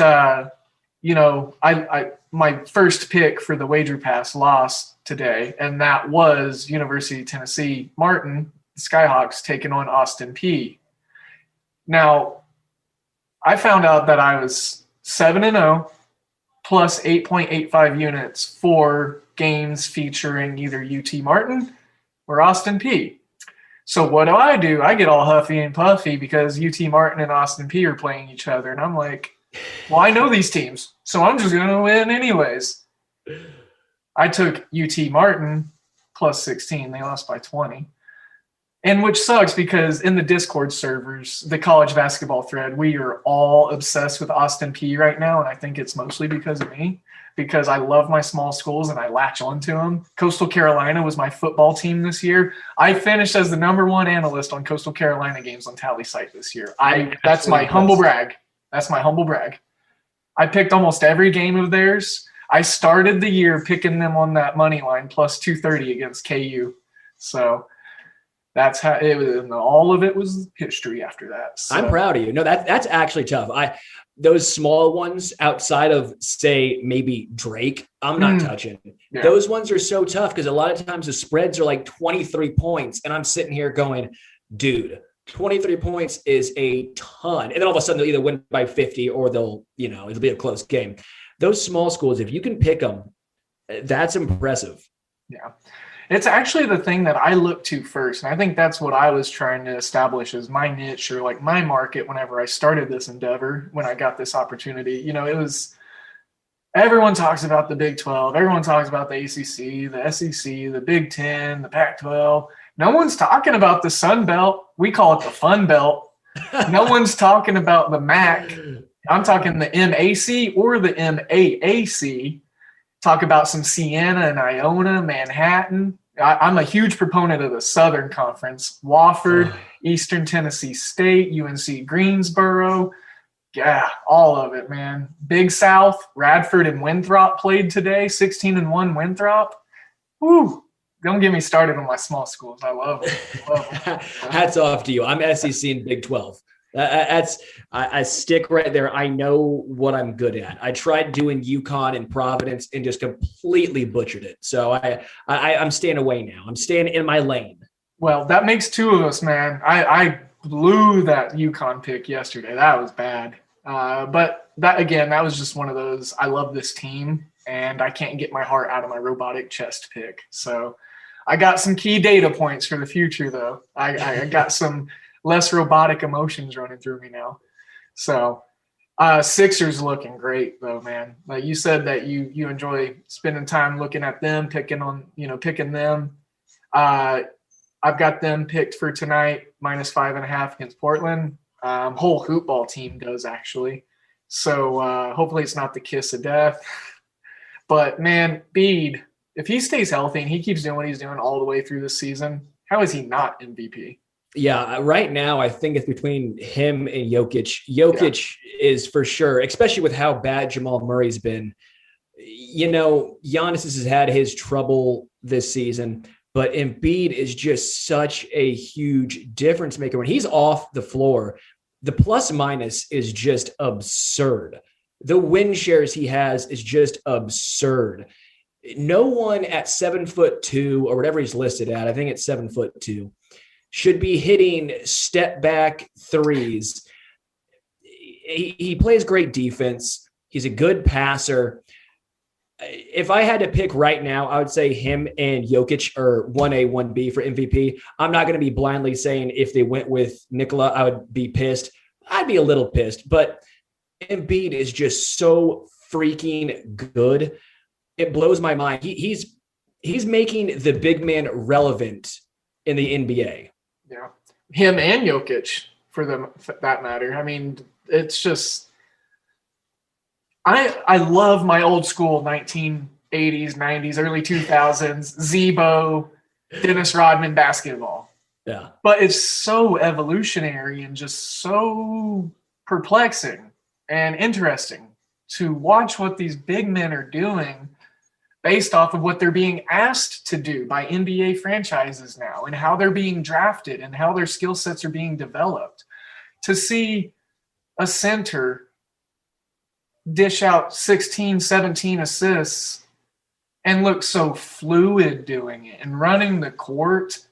my first pick for the wager pass lost today, and that was University of Tennessee Martin, the Skyhawks, taking on Austin Peay. Now, I found out that I was 7-0 plus 8.85 units for games featuring either UT Martin or Austin Peay. So what do? I get all huffy and puffy because UT Martin and Austin Peay are playing each other, and I'm like, well, I know these teams, so I'm just going to win anyways. I took UT Martin plus 16. They lost by 20. And which sucks because in the Discord servers, the college basketball thread, we are all obsessed with Austin Peay right now, and I think it's mostly because of me, because I love my small schools and I latch onto them. Coastal Carolina was my football team this year. I finished as the #1 analyst on Coastal Carolina games on Tally Site this year. That's my humble brag. That's my humble brag. I picked almost every game of theirs. I started the year picking them on that money line plus 230 against KU. So that's how it was. And all of it was history after that. So. I'm proud of you. No, that's actually tough. Those small ones outside of, say, maybe Drake, I'm not touching. Yeah. Those ones are so tough because a lot of times the spreads are like 23 points. And I'm sitting here going, dude, 23 points is a ton. And then all of a sudden they'll either win by 50 or it'll be a close game. Those small schools, if you can pick them, that's impressive. Yeah. It's actually the thing that I look to first. And I think that's what I was trying to establish as my niche or like my market whenever I started this endeavor, when I got this opportunity. It was everyone talks about the Big 12. Everyone talks about the ACC, the SEC, the Big 10, the Pac-12. No one's talking about the Sun Belt. We call it the Fun Belt. No one's talking about the MAC. I'm talking the MAC or the MAAC. Talk about some Siena and Iona, Manhattan. I'm a huge proponent of the Southern Conference. Wofford, Eastern Tennessee State, UNC Greensboro. Yeah, all of it, man. Big South, Radford and Winthrop played today, 16-1 Winthrop. Woo. Don't get me started on my small schools. I love them. Hats off to you. I'm SEC and Big 12. I stick right there. I know what I'm good at. I tried doing UConn and Providence and just completely butchered it. So I'm staying away now. I'm staying in my lane. Well, that makes two of us, man. I blew that UConn pick yesterday. That was bad. But that was just one of those, I love this team, and I can't get my heart out of my robotic chest pick. So I got some key data points for the future, though. I got some less robotic emotions running through me now. So Sixers looking great, though, man. Like you said that you enjoy spending time looking at them, picking them. I've got them picked for tonight, -5.5 against Portland. Whole hoop ball team does, actually. So hopefully it's not the kiss of death. But, man, Bede, if he stays healthy and he keeps doing what he's doing all the way through the season, how is he not MVP? Yeah, right now I think it's between him and Jokic. Jokic is for sure, especially with how bad Jamal Murray's been. You know, Giannis has had his trouble this season, but Embiid is just such a huge difference maker. When he's off the floor, the plus minus is just absurd. The win shares he has is just absurd. No one at 7'2" or whatever he's listed at, I think it's 7'2", should be hitting step back threes. He plays great defense. He's a good passer. If I had to pick right now, I would say him and Jokic are 1A, 1B for MVP. I'm not going to be blindly saying if they went with Nikola, I would be pissed. I'd be a little pissed, but Embiid is just so freaking good. It blows my mind. He's making the big man relevant in the NBA. Yeah, him and Jokic for that matter. I mean, it's just I love my old school 1980s, 90s, early 2000s Zebo, Dennis Rodman basketball. Yeah, but it's so evolutionary and just so perplexing and interesting to watch what these big men are doing based off of what they're being asked to do by NBA franchises now and how they're being drafted and how their skill sets are being developed. To see a center dish out 16, 17 assists and look so fluid doing it and running the court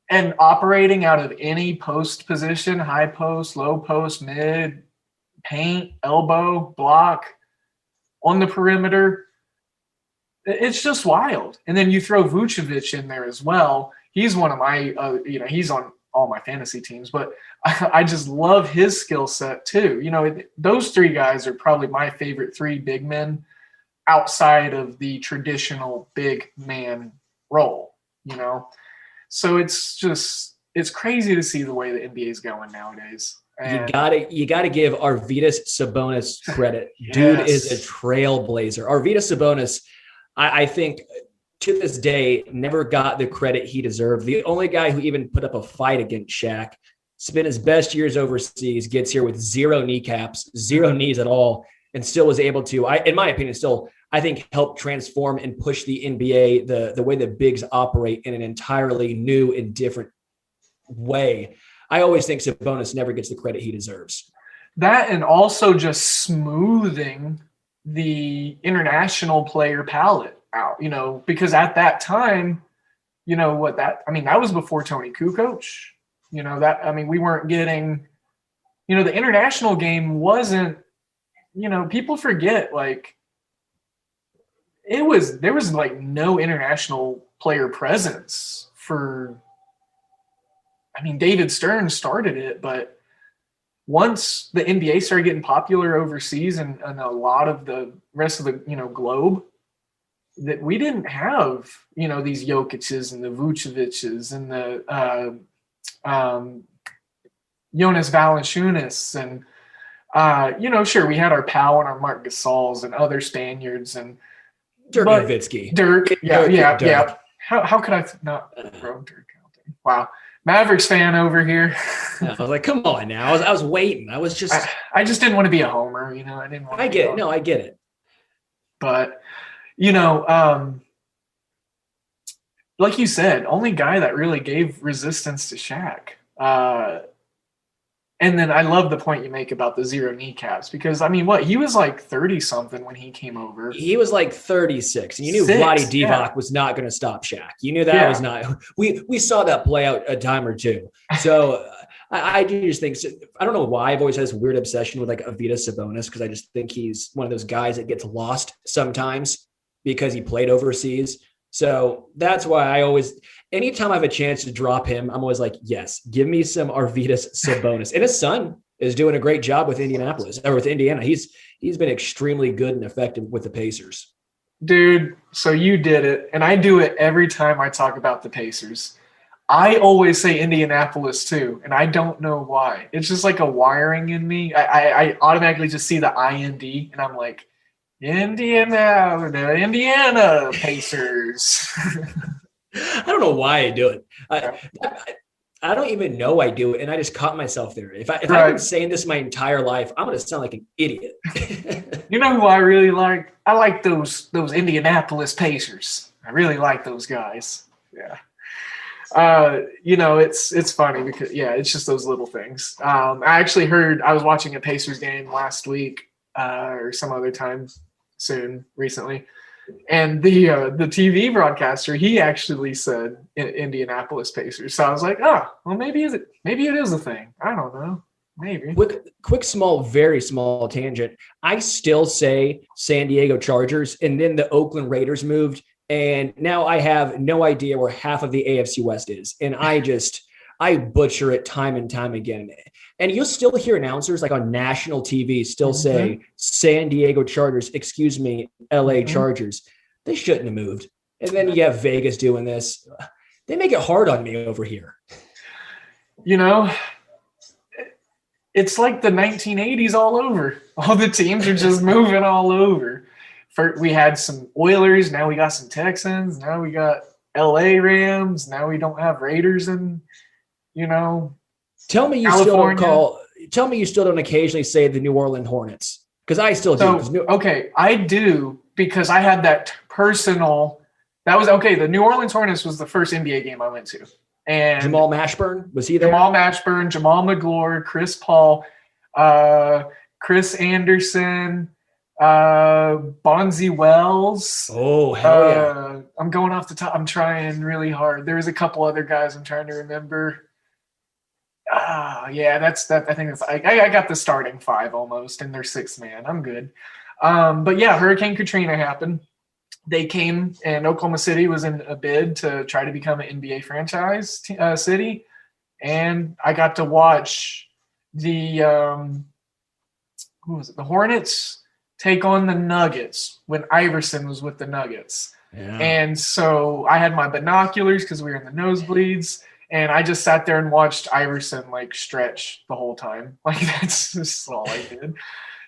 and operating out of any post position, high post, low post, mid, paint, elbow, block, on the perimeter, it's just wild. And then you throw Vucevic in there as well. He's one of my, he's on all my fantasy teams, but I just love his skill set too. You know, those three guys are probably my favorite three big men outside of the traditional big man role, you know? So it's crazy to see the way the NBA is going nowadays. And you gotta give Arvydas Sabonis credit. Yes. Dude is a trailblazer. Arvydas Sabonis, I think to this day, never got the credit he deserved. The only guy who even put up a fight against Shaq, spent his best years overseas, gets here with zero kneecaps, zero knees at all, and still was able to, in my opinion, I think help transform and push the NBA, the way the bigs operate in an entirely new and different way. I always think Sabonis never gets the credit he deserves. That, and also just smoothing the international player palette out, you know, because at that time, you know, that was before Tony Kukoc, you know, we weren't getting, you know, the international game wasn't, you know, people forget, like, there was like no international player presence for, David Stern started it, but once the NBA started getting popular overseas and a lot of the rest of the, you know, globe, that we didn't have, you know, these Jokic's and the Vucevic's and the Jonas Valanciunas and, you know, sure, we had our Powell and our Marc Gasols and other Spaniards and Dirk Nowitzki. Dirk. How could I not throw Dirk out there? Wow. Mavericks fan over here. I was like, come on now. I was waiting. I just didn't want to be a homer, you know. I didn't want to. I get it. No, I get it. But, you know, like you said, only guy that really gave resistance to Shaq. And then I love the point you make about the zero kneecaps because, I mean, he was like 30-something when he came over. He was like 36. And you knew Vlade Divac was not going to stop Shaq. You knew that was not – we saw that play out a time or two. So I do just think – I don't know why I've always had this weird obsession with like Arvydas Sabonis because I just think he's one of those guys that gets lost sometimes because he played overseas. So that's why I always – anytime I have a chance to drop him, I'm always like, yes, give me some Arvydas Sabonis. And his son is doing a great job with Indianapolis or with Indiana. He's been extremely good and effective with the Pacers. Dude, so you did it, and I do it every time I talk about the Pacers. I always say Indianapolis too, and I don't know why. It's just like a wiring in me. I automatically just see the IND, and I'm like, Indiana Pacers. I don't know why I do it. I don't even know I do it, and I just caught myself there. If I've been saying this my entire life, I'm going to sound like an idiot. You know who I really like? I like those Indianapolis Pacers. I really like those guys. Yeah. It's funny because, it's just those little things. I actually I was watching a Pacers game last week or some other time recently. And the TV broadcaster, he actually said Indianapolis Pacers. So I was like, maybe it is a thing. I don't know. Maybe. Quick, small, very small tangent. I still say San Diego Chargers, and then the Oakland Raiders moved, and now I have no idea where half of the AFC West is. And I butcher it time and time again. And you'll still hear announcers like on national TV still say San Diego Chargers, LA Chargers. They shouldn't have moved. And then you have Vegas doing this. They make it hard on me over here. It's like the 1980s all over. All the teams are just moving all over. We had some Oilers. Now we got some Texans. Now we got LA Rams. Now we don't have Raiders and Tell me you still don't occasionally say the New Orleans Hornets, because I still do. I do, because I had that personal. That was okay. The New Orleans Hornets was the first NBA game I went to, and Jamal Mashburn, was he there? Jamal Mashburn, Jamal McGlure, Chris Paul, Chris Anderson, Bonzi Wells. Oh, hell yeah! I'm going off the top. I'm trying really hard. There's a couple other guys I'm trying to remember. That's that. I think I got the starting five almost, and they're 6-man. I'm good. But yeah, Hurricane Katrina happened. They came, and Oklahoma City was in a bid to try to become an NBA franchise city, and I got to watch the the Hornets take on the Nuggets when Iverson was with the Nuggets. Yeah. And so I had my binoculars because we were in the nosebleeds. And I just sat there and watched Iverson stretch the whole time. That's just all I did.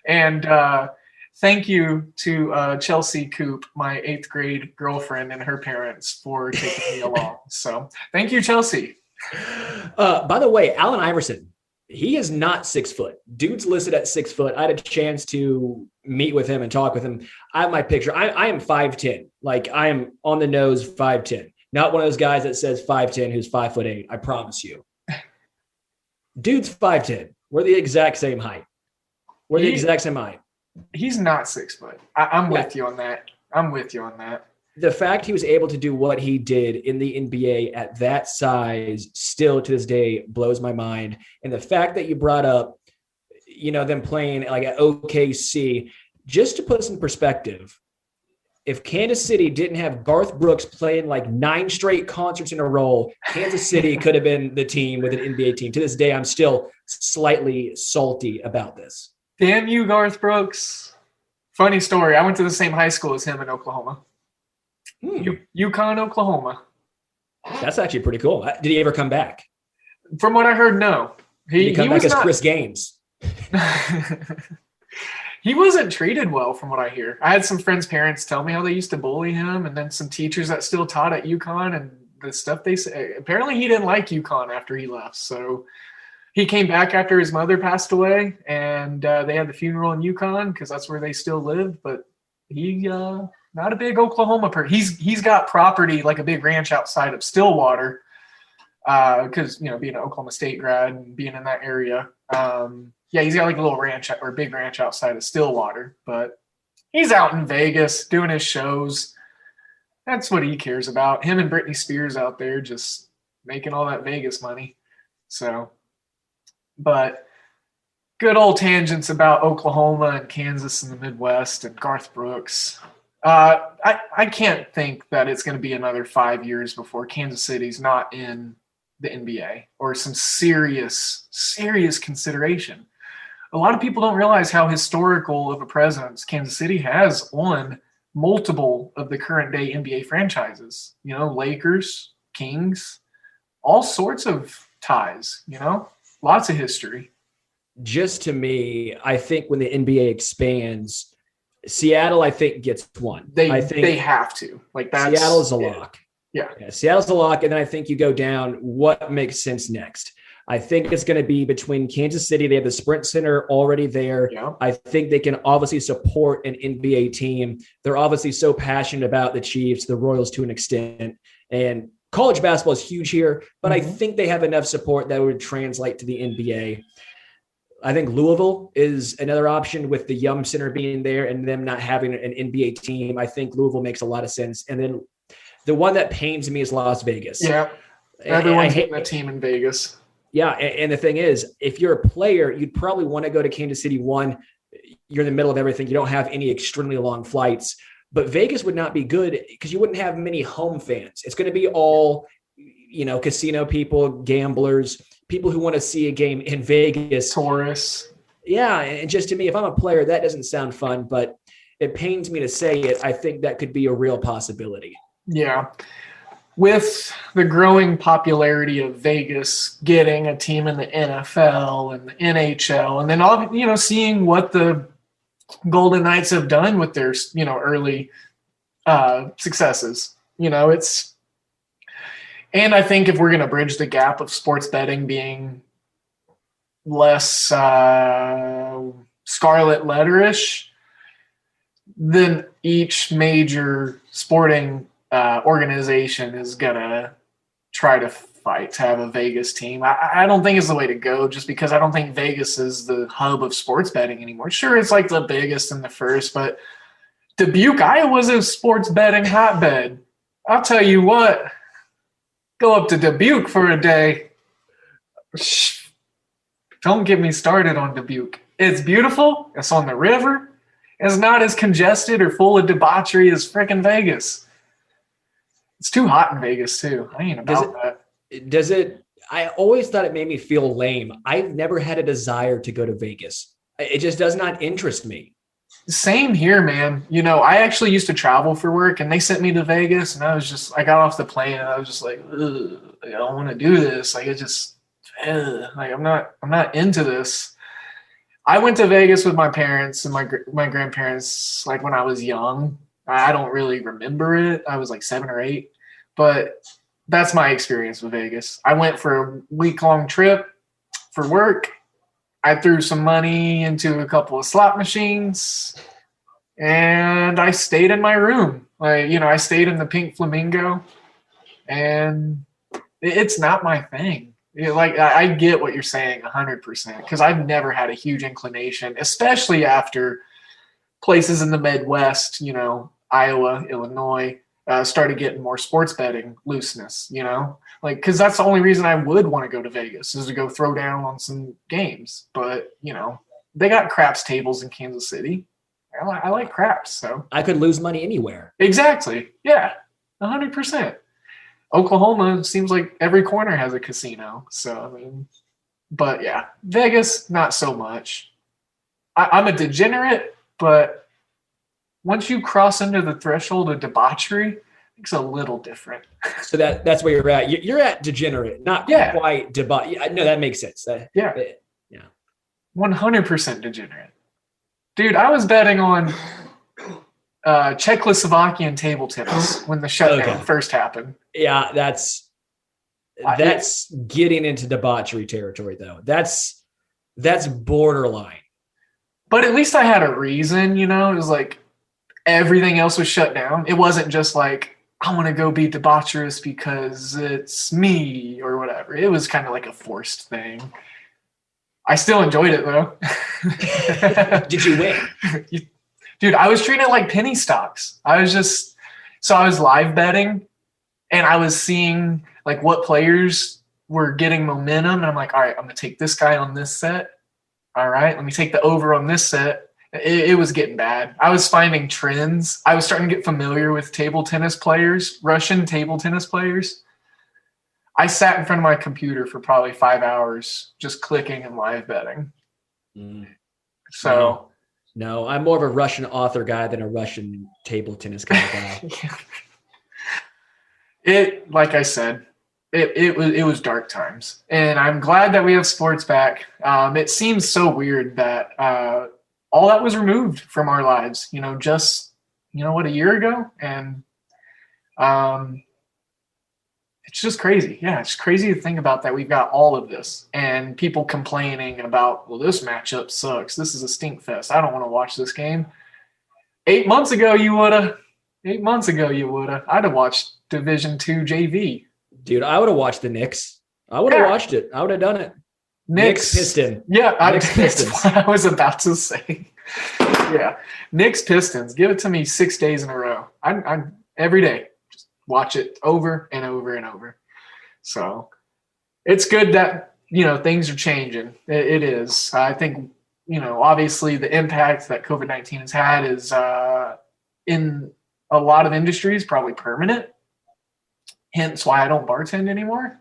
And thank you to Chelsea Coop, my 8th grade girlfriend, and her parents for taking me along. So thank you, Chelsea. By the way, Allen Iverson, he is not 6 foot. Dude's listed at 6 foot. I had a chance to meet with him and talk with him. I have my picture. I am 5'10". I am on the nose 5'10". Not one of those guys that says 5'10" who's 5'8". I promise you. Dude's 5'10". We're the exact same height. He's not 6 foot. I'm with you on that. The fact he was able to do what he did in the NBA at that size still to this day blows my mind. And the fact that you brought up, them playing at OKC, just to put us in perspective, if Kansas City didn't have Garth Brooks playing 9 straight concerts in a row, Kansas City could have been the team with an NBA team. To this day, I'm still slightly salty about this. Damn you, Garth Brooks. Funny story. I went to the same high school as him in Oklahoma. UConn, Oklahoma. That's actually pretty cool. Did he ever come back? From what I heard, no. Did he come back as Chris Gaines? He wasn't treated well, from what I hear. I had some friends' parents tell me how they used to bully him, and then some teachers that still taught at UConn, and the stuff they say. Apparently, he didn't like UConn after he left. So he came back after his mother passed away, and they had the funeral in UConn because that's where they still lived. But he not a big Oklahoma person. He's got property, like a big ranch outside of Stillwater. because being an Oklahoma State grad and being in that area. He's got like a little ranch or a big ranch outside of Stillwater, but he's out in Vegas doing his shows. That's what he cares about. Him and Britney Spears out there just making all that Vegas money. So, but good old tangents about Oklahoma and Kansas and the Midwest and Garth Brooks. I can't think that it's going to be another 5 years before Kansas City's not in the NBA or some serious consideration. A lot of people don't realize how historical of a presence Kansas City has on multiple of the current day NBA franchises. Lakers, Kings, all sorts of ties, lots of history. Just to me, I think when the NBA expands, Seattle, I think, gets one. They have to. Seattle's a lock. Yeah. Seattle's a lock. And then I think you go down, what makes sense next? I think it's going to be between Kansas City. They have the Sprint Center already there. Yeah. I think they can obviously support an NBA team. They're obviously so passionate about the Chiefs, the Royals to an extent. And college basketball is huge here, but I think they have enough support that would translate to the NBA. I think Louisville is another option with the Yum Center being there and them not having an NBA team. I think Louisville makes a lot of sense. And then the one that pains me is Las Vegas. Yeah. Everyone's getting a team in Vegas. Yeah. And the thing is, if you're a player, you'd probably want to go to Kansas City. One, you're in the middle of everything. You don't have any extremely long flights. But Vegas would not be good because you wouldn't have many home fans. It's going to be all, casino people, gamblers, people who want to see a game in Vegas. Tourists. Yeah. And just to me, if I'm a player, that doesn't sound fun, but it pains me to say it. I think that could be a real possibility. Yeah. With the growing popularity of Vegas getting a team in the NFL and the NHL, and then all, seeing what the Golden Knights have done with their, early successes, and I think if we're going to bridge the gap of sports betting being less scarlet letterish, then each major sporting organization is going to try to fight to have a Vegas team. I don't think it's the way to go, just because I don't think Vegas is the hub of sports betting anymore. Sure, it's like the biggest and the first, but Dubuque, Iowa's a sports betting hotbed. I'll tell you what, go up to Dubuque for a day. Don't get me started on Dubuque. It's beautiful. It's on the river. It's not as congested or full of debauchery as frickin' Vegas. It's too hot in Vegas, too. I ain't about that. Does it? I always thought it made me feel lame. I've never had a desire to go to Vegas. It just does not interest me. Same here, man. I actually used to travel for work, and they sent me to Vegas, and I got off the plane, and I was just like, ugh, I don't want to do this. I'm not into this. I went to Vegas with my parents and my grandparents, when I was young. I don't really remember it. I was 7 or 8, but that's my experience with Vegas. I went for a week-long trip for work. I threw some money into a couple of slot machines, and I stayed in my room. I stayed in the Pink Flamingo, and it's not my thing. I get what you're saying 100%, because I've never had a huge inclination, especially after places in the Midwest, Iowa, Illinois, started getting more sports betting looseness, because that's the only reason I would want to go to Vegas, is to go throw down on some games. But, they got craps tables in Kansas City. I like craps, so. I could lose money anywhere. Exactly. Yeah, 100%. Oklahoma seems like every corner has a casino. So, but yeah, Vegas, not so much. I'm a degenerate, but once you cross into the threshold of debauchery, it's a little different. So that's where you're at. You're at degenerate, not quite debauchery. No, that makes sense. Yeah. 100% degenerate. Dude, I was betting on Czechoslovakian table tennis when the shutdown first happened. Yeah, that's getting into debauchery territory, though. That's borderline. But at least I had a reason, it was everything else was shut down. It wasn't just I want to go be debaucherous because it's me or whatever. It was kind of like a forced thing. I still enjoyed it though. Did you win? Dude, I was treating it like penny stocks. I was live betting and I was seeing like what players were getting momentum. And I'm like, all right, I'm going to take this guy on this set. All right, let me take the over on this set. It was getting bad. I was finding trends. I was starting to get familiar with table tennis players, Russian table tennis players. I sat in front of my computer for probably 5 hours just clicking and live betting. So no, I'm more of a Russian author guy than a Russian table tennis kind of guy. Like I said, it was dark times, and I'm glad that we have sports back. It seems so weird that all that was removed from our lives, just a year ago, and it's just crazy. Yeah, it's crazy to think about that we've got all of this and people complaining about, well, this matchup sucks. This is a stink fest. I don't want to watch this game. 8 months ago, you would have. 8 months ago, you would have. I'd have watched Division II JV. Dude, I would have watched the Knicks. I would have watched it. I would have done it. Knicks Pistons. Yeah, Knicks Pistons. Pistons. That's what I was about to say. Yeah, Knicks Pistons. Give it to me 6 days in a row. I'm every day. Just watch it over and over and over. So it's good that things are changing. It is. I think obviously the impact that COVID-19 has had is in a lot of industries probably permanent. Hence why I don't bartend anymore.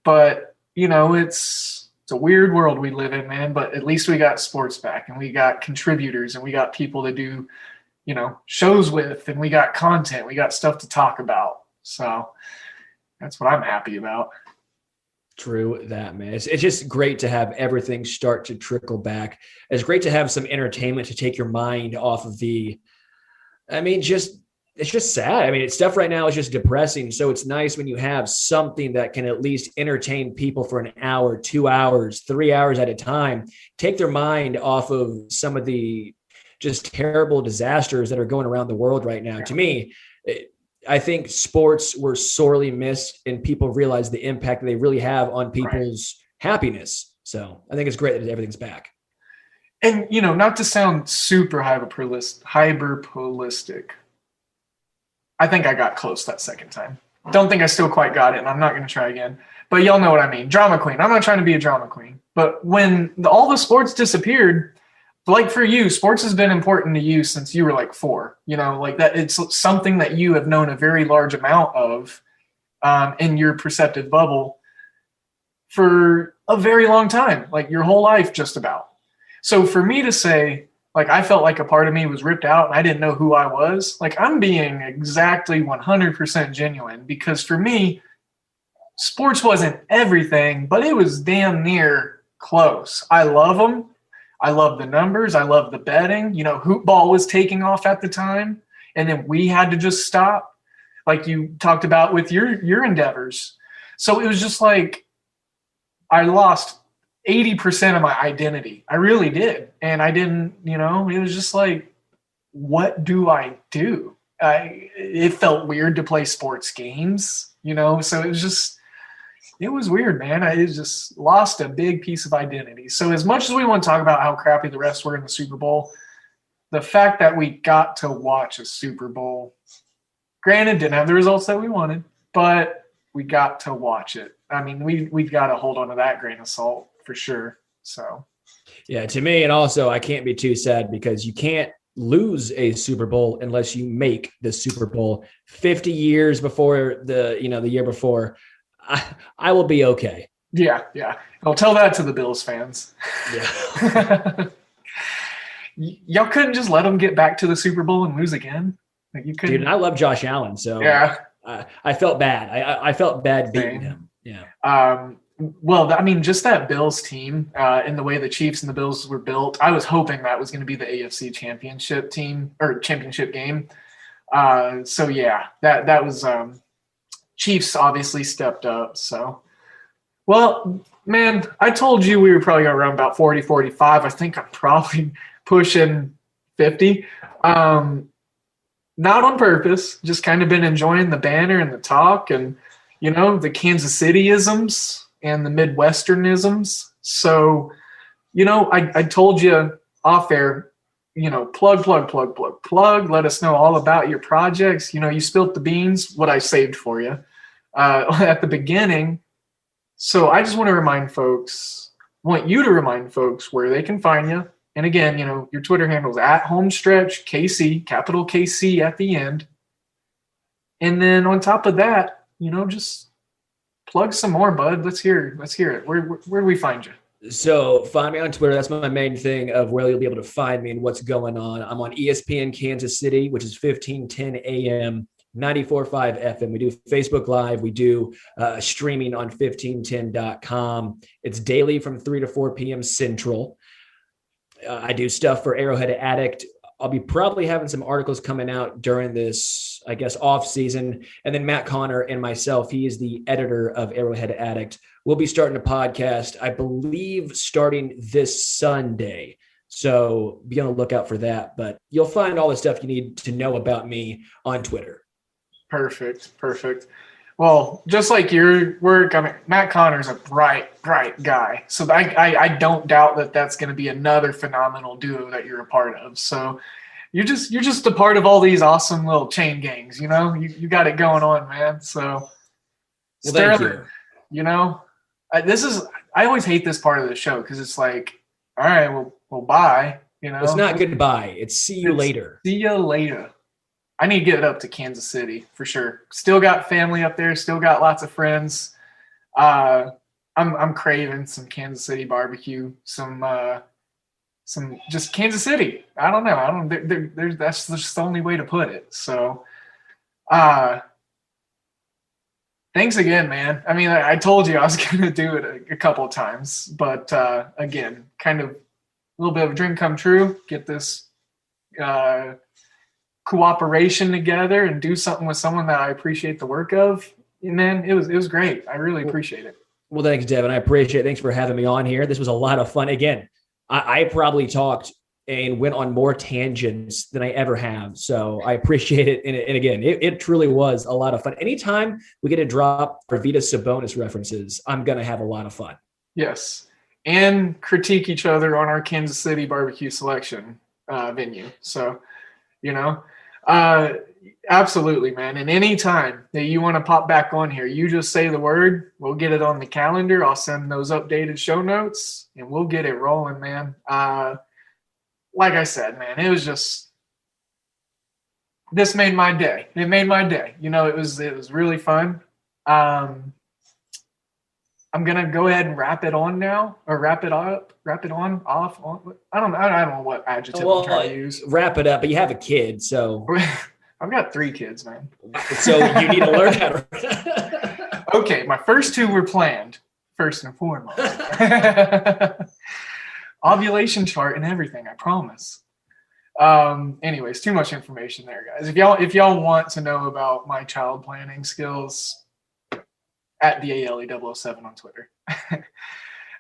But it's a weird world we live in, man. But at least we got sports back, and we got contributors, and we got people to do, shows with, and we got content, we got stuff to talk about. So that's what I'm happy about. True that, man. It's just great to have everything start to trickle back. It's great to have some entertainment to take your mind off of it's just sad. Stuff right now is just depressing. So it's nice when you have something that can at least entertain people for an hour, 2 hours, 3 hours at a time, take their mind off of some of the just terrible disasters that are going around the world right now. To me, I think sports were sorely missed, and people realize the impact that they really have on people's happiness. So I think it's great that everything's back. And, not to sound super hyperbolistic, I think I got close that second time. Don't think I still quite got it, and I'm not going to try again. But y'all know what I mean. Drama queen. I'm not trying to be a drama queen. But when all the sports disappeared, like for you, sports has been important to you since you were like 4. Like that. It's something that you have known a very large amount of in your perceptive bubble for a very long time, like your whole life just about. So for me to say, like, I felt like a part of me was ripped out and I didn't know who I was. Like, I'm being exactly 100% genuine, because for me, sports wasn't everything, but it was damn near close. I love them. I love the numbers. I love the betting. Hoop ball was taking off at the time, and then we had to just stop, like you talked about with your endeavors. So it was just like I lost 80% of my identity. I really did. And I didn't, it was just like, what do I do? It felt weird to play sports games, so it was weird, man. I just lost a big piece of identity. So as much as we want to talk about how crappy the refs were in the Super Bowl, the fact that we got to watch a Super Bowl, granted, didn't have the results that we wanted, but we got to watch it. We've got to hold on to that grain of salt for sure. So, yeah, to me, and also I can't be too sad because you can't lose a Super Bowl unless you make the Super Bowl. 50 years before the year before, I will be okay. Yeah. I'll tell that to the Bills fans. Yeah. Y'all couldn't just let them get back to the Super Bowl and lose again. Like, you couldn't. Dude, and I love Josh Allen, so yeah. I felt bad. I felt bad beating him. Yeah. Well, just that Bills team and the way the Chiefs and the Bills were built, I was hoping that was going to be the AFC championship team or championship game. So yeah, that was Chiefs obviously stepped up. So, well, man, I told you we were probably going to run about 40, 45. I think I'm probably pushing 50. not on purpose, just kind of been enjoying the banner and the talk and, the Kansas City-isms and the Midwesternisms. So, I told you off air, plug. Let us know all about your projects. You spilt the beans, what I saved for you at the beginning. So I just want you to remind folks where they can find you. And again, your Twitter handle is at Homestretch KC, capital KC at the end. And then on top of that, just plug some more, bud. Let's hear it. Where do we find you? So find me on Twitter. That's my main thing of where you'll be able to find me and what's going on. I'm on ESPN Kansas City, which is 1510 AM, 94.5 FM. We do Facebook Live. We do streaming on 1510.com. It's daily from 3 to 4 p.m. Central. I do stuff for Arrowhead Addict. I'll be probably having some articles coming out during this, I guess, off season. And then Matt Connor and myself, he is the editor of Arrowhead Addict. We'll be starting a podcast, I believe, starting this Sunday. So be on the lookout for that. But you'll find all the stuff you need to know about me on Twitter. Perfect. Well, just like your work, Matt Connor's a bright guy. So I don't doubt that that's going to be another phenomenal duo that you're a part of. So you're just a part of all these awesome little chain gangs. You got it going on, man. So Sterling, thank you. I always hate this part of the show because it's like, all right, well, bye. It's not goodbye. It's see you later. See you later. I need to get up to Kansas City for sure. Still got family up there. Still got lots of friends. I'm craving some Kansas City barbecue. Some just Kansas City. I don't know. That's just the only way to put it. So, thanks again, man. I mean, I told you I was going to do it a couple of times, but again, kind of a little bit of a dream come true. Get this cooperation together and do something with someone that I appreciate the work of. And man, it was great. I really appreciate it. Well, thanks, Devin. I appreciate it. Thanks for having me on here. This was a lot of fun. Again, I probably talked and went on more tangents than I ever have. So I appreciate it. And again, it truly was a lot of fun. Anytime we get to drop Arvydas Sabonis references, I'm going to have a lot of fun. Yes. And critique each other on our Kansas City barbecue selection venue. So, absolutely, man. And any time that you want to pop back on here, you just say the word, we'll get it on the calendar. I'll send those updated show notes and we'll get it rolling, man. Like I said, man, it was just, this made my day. It made my day. It was really fun. I'm going to go ahead and wrap it on now, or wrap it up, wrap it on, off. On. I don't know what adjective I'm trying to use. Wrap it up, but you have a kid, so. I've got 3 kids, man. So you need to learn how to. Okay, my first 2 were planned, first and foremost. Ovulation chart and everything, I promise. Anyways, too much information there, guys. If y'all want to know about my child planning skills, at the ALE007 on Twitter.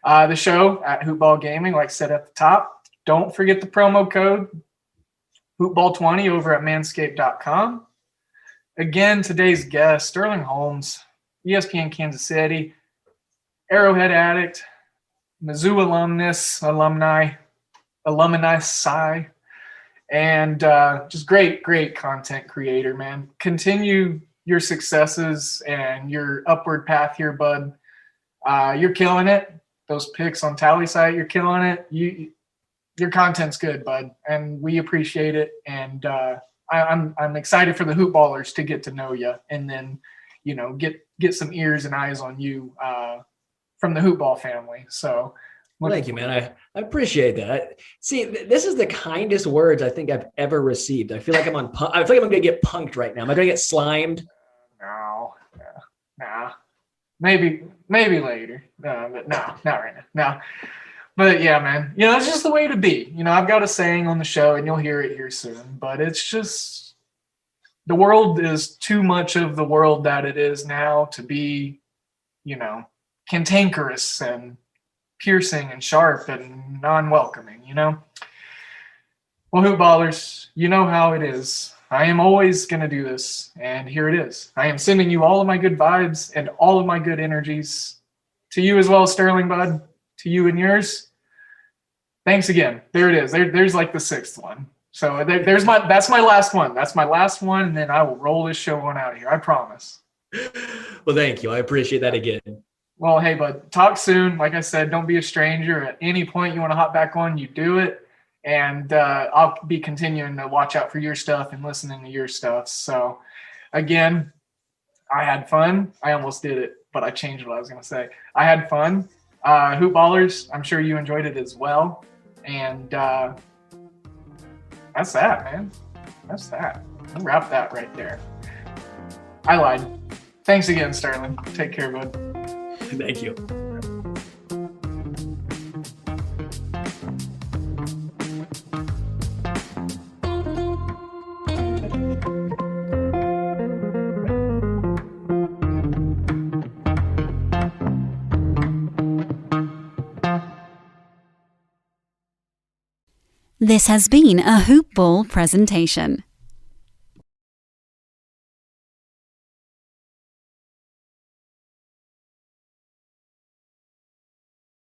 The show at Hoopball Gaming, like I said at the top. Don't forget the promo code Hoopball20 over at manscaped.com. Again, today's guest, Sterling Holmes, ESPN Kansas City, Arrowhead Addict, Mizzou alumni, and just great content creator, man. Continue your successes and your upward path here, bud. You're killing it. Those picks on Tally site, you're killing it. Your content's good, bud, and we appreciate it. And I'm excited for the hoopballers to get to know you, and then get some ears and eyes on you from the hoopball family. So. Well, thank you, man. I appreciate that. See, this is the kindest words I think I've ever received. I feel like I feel like I'm going to get punked right now. Am I going to get slimed? No. Maybe later. But no, not right now. No. But yeah, man. It's just the way to be. I've got a saying on the show, and you'll hear it here soon. But it's just the world is too much of the world that it is now to be, cantankerous and piercing and sharp and non-welcoming, Well, hoopballers, you know how it is. I am always going to do this. And here it is. I am sending you all of my good vibes and all of my good energies. To you as well, Sterling, bud. To you and yours. Thanks again. There it is. There's like the sixth one. So that's my last one. That's my last one. And then I will roll this show on out of here. I promise. Well, thank you. I appreciate that again. Well, hey, bud, talk soon. Like I said, don't be a stranger. At any point you want to hop back on, you do it. And I'll be continuing to watch out for your stuff and listening to your stuff. So, again, I had fun. I almost did it, but I changed what I was going to say. I had fun. Hoop Ballers, I'm sure you enjoyed it as well. And that's that, man. That's that. I'll wrap that right there. I lied. Thanks again, Sterling. Take care, bud. Thank you. This has been a Hoop Ball presentation.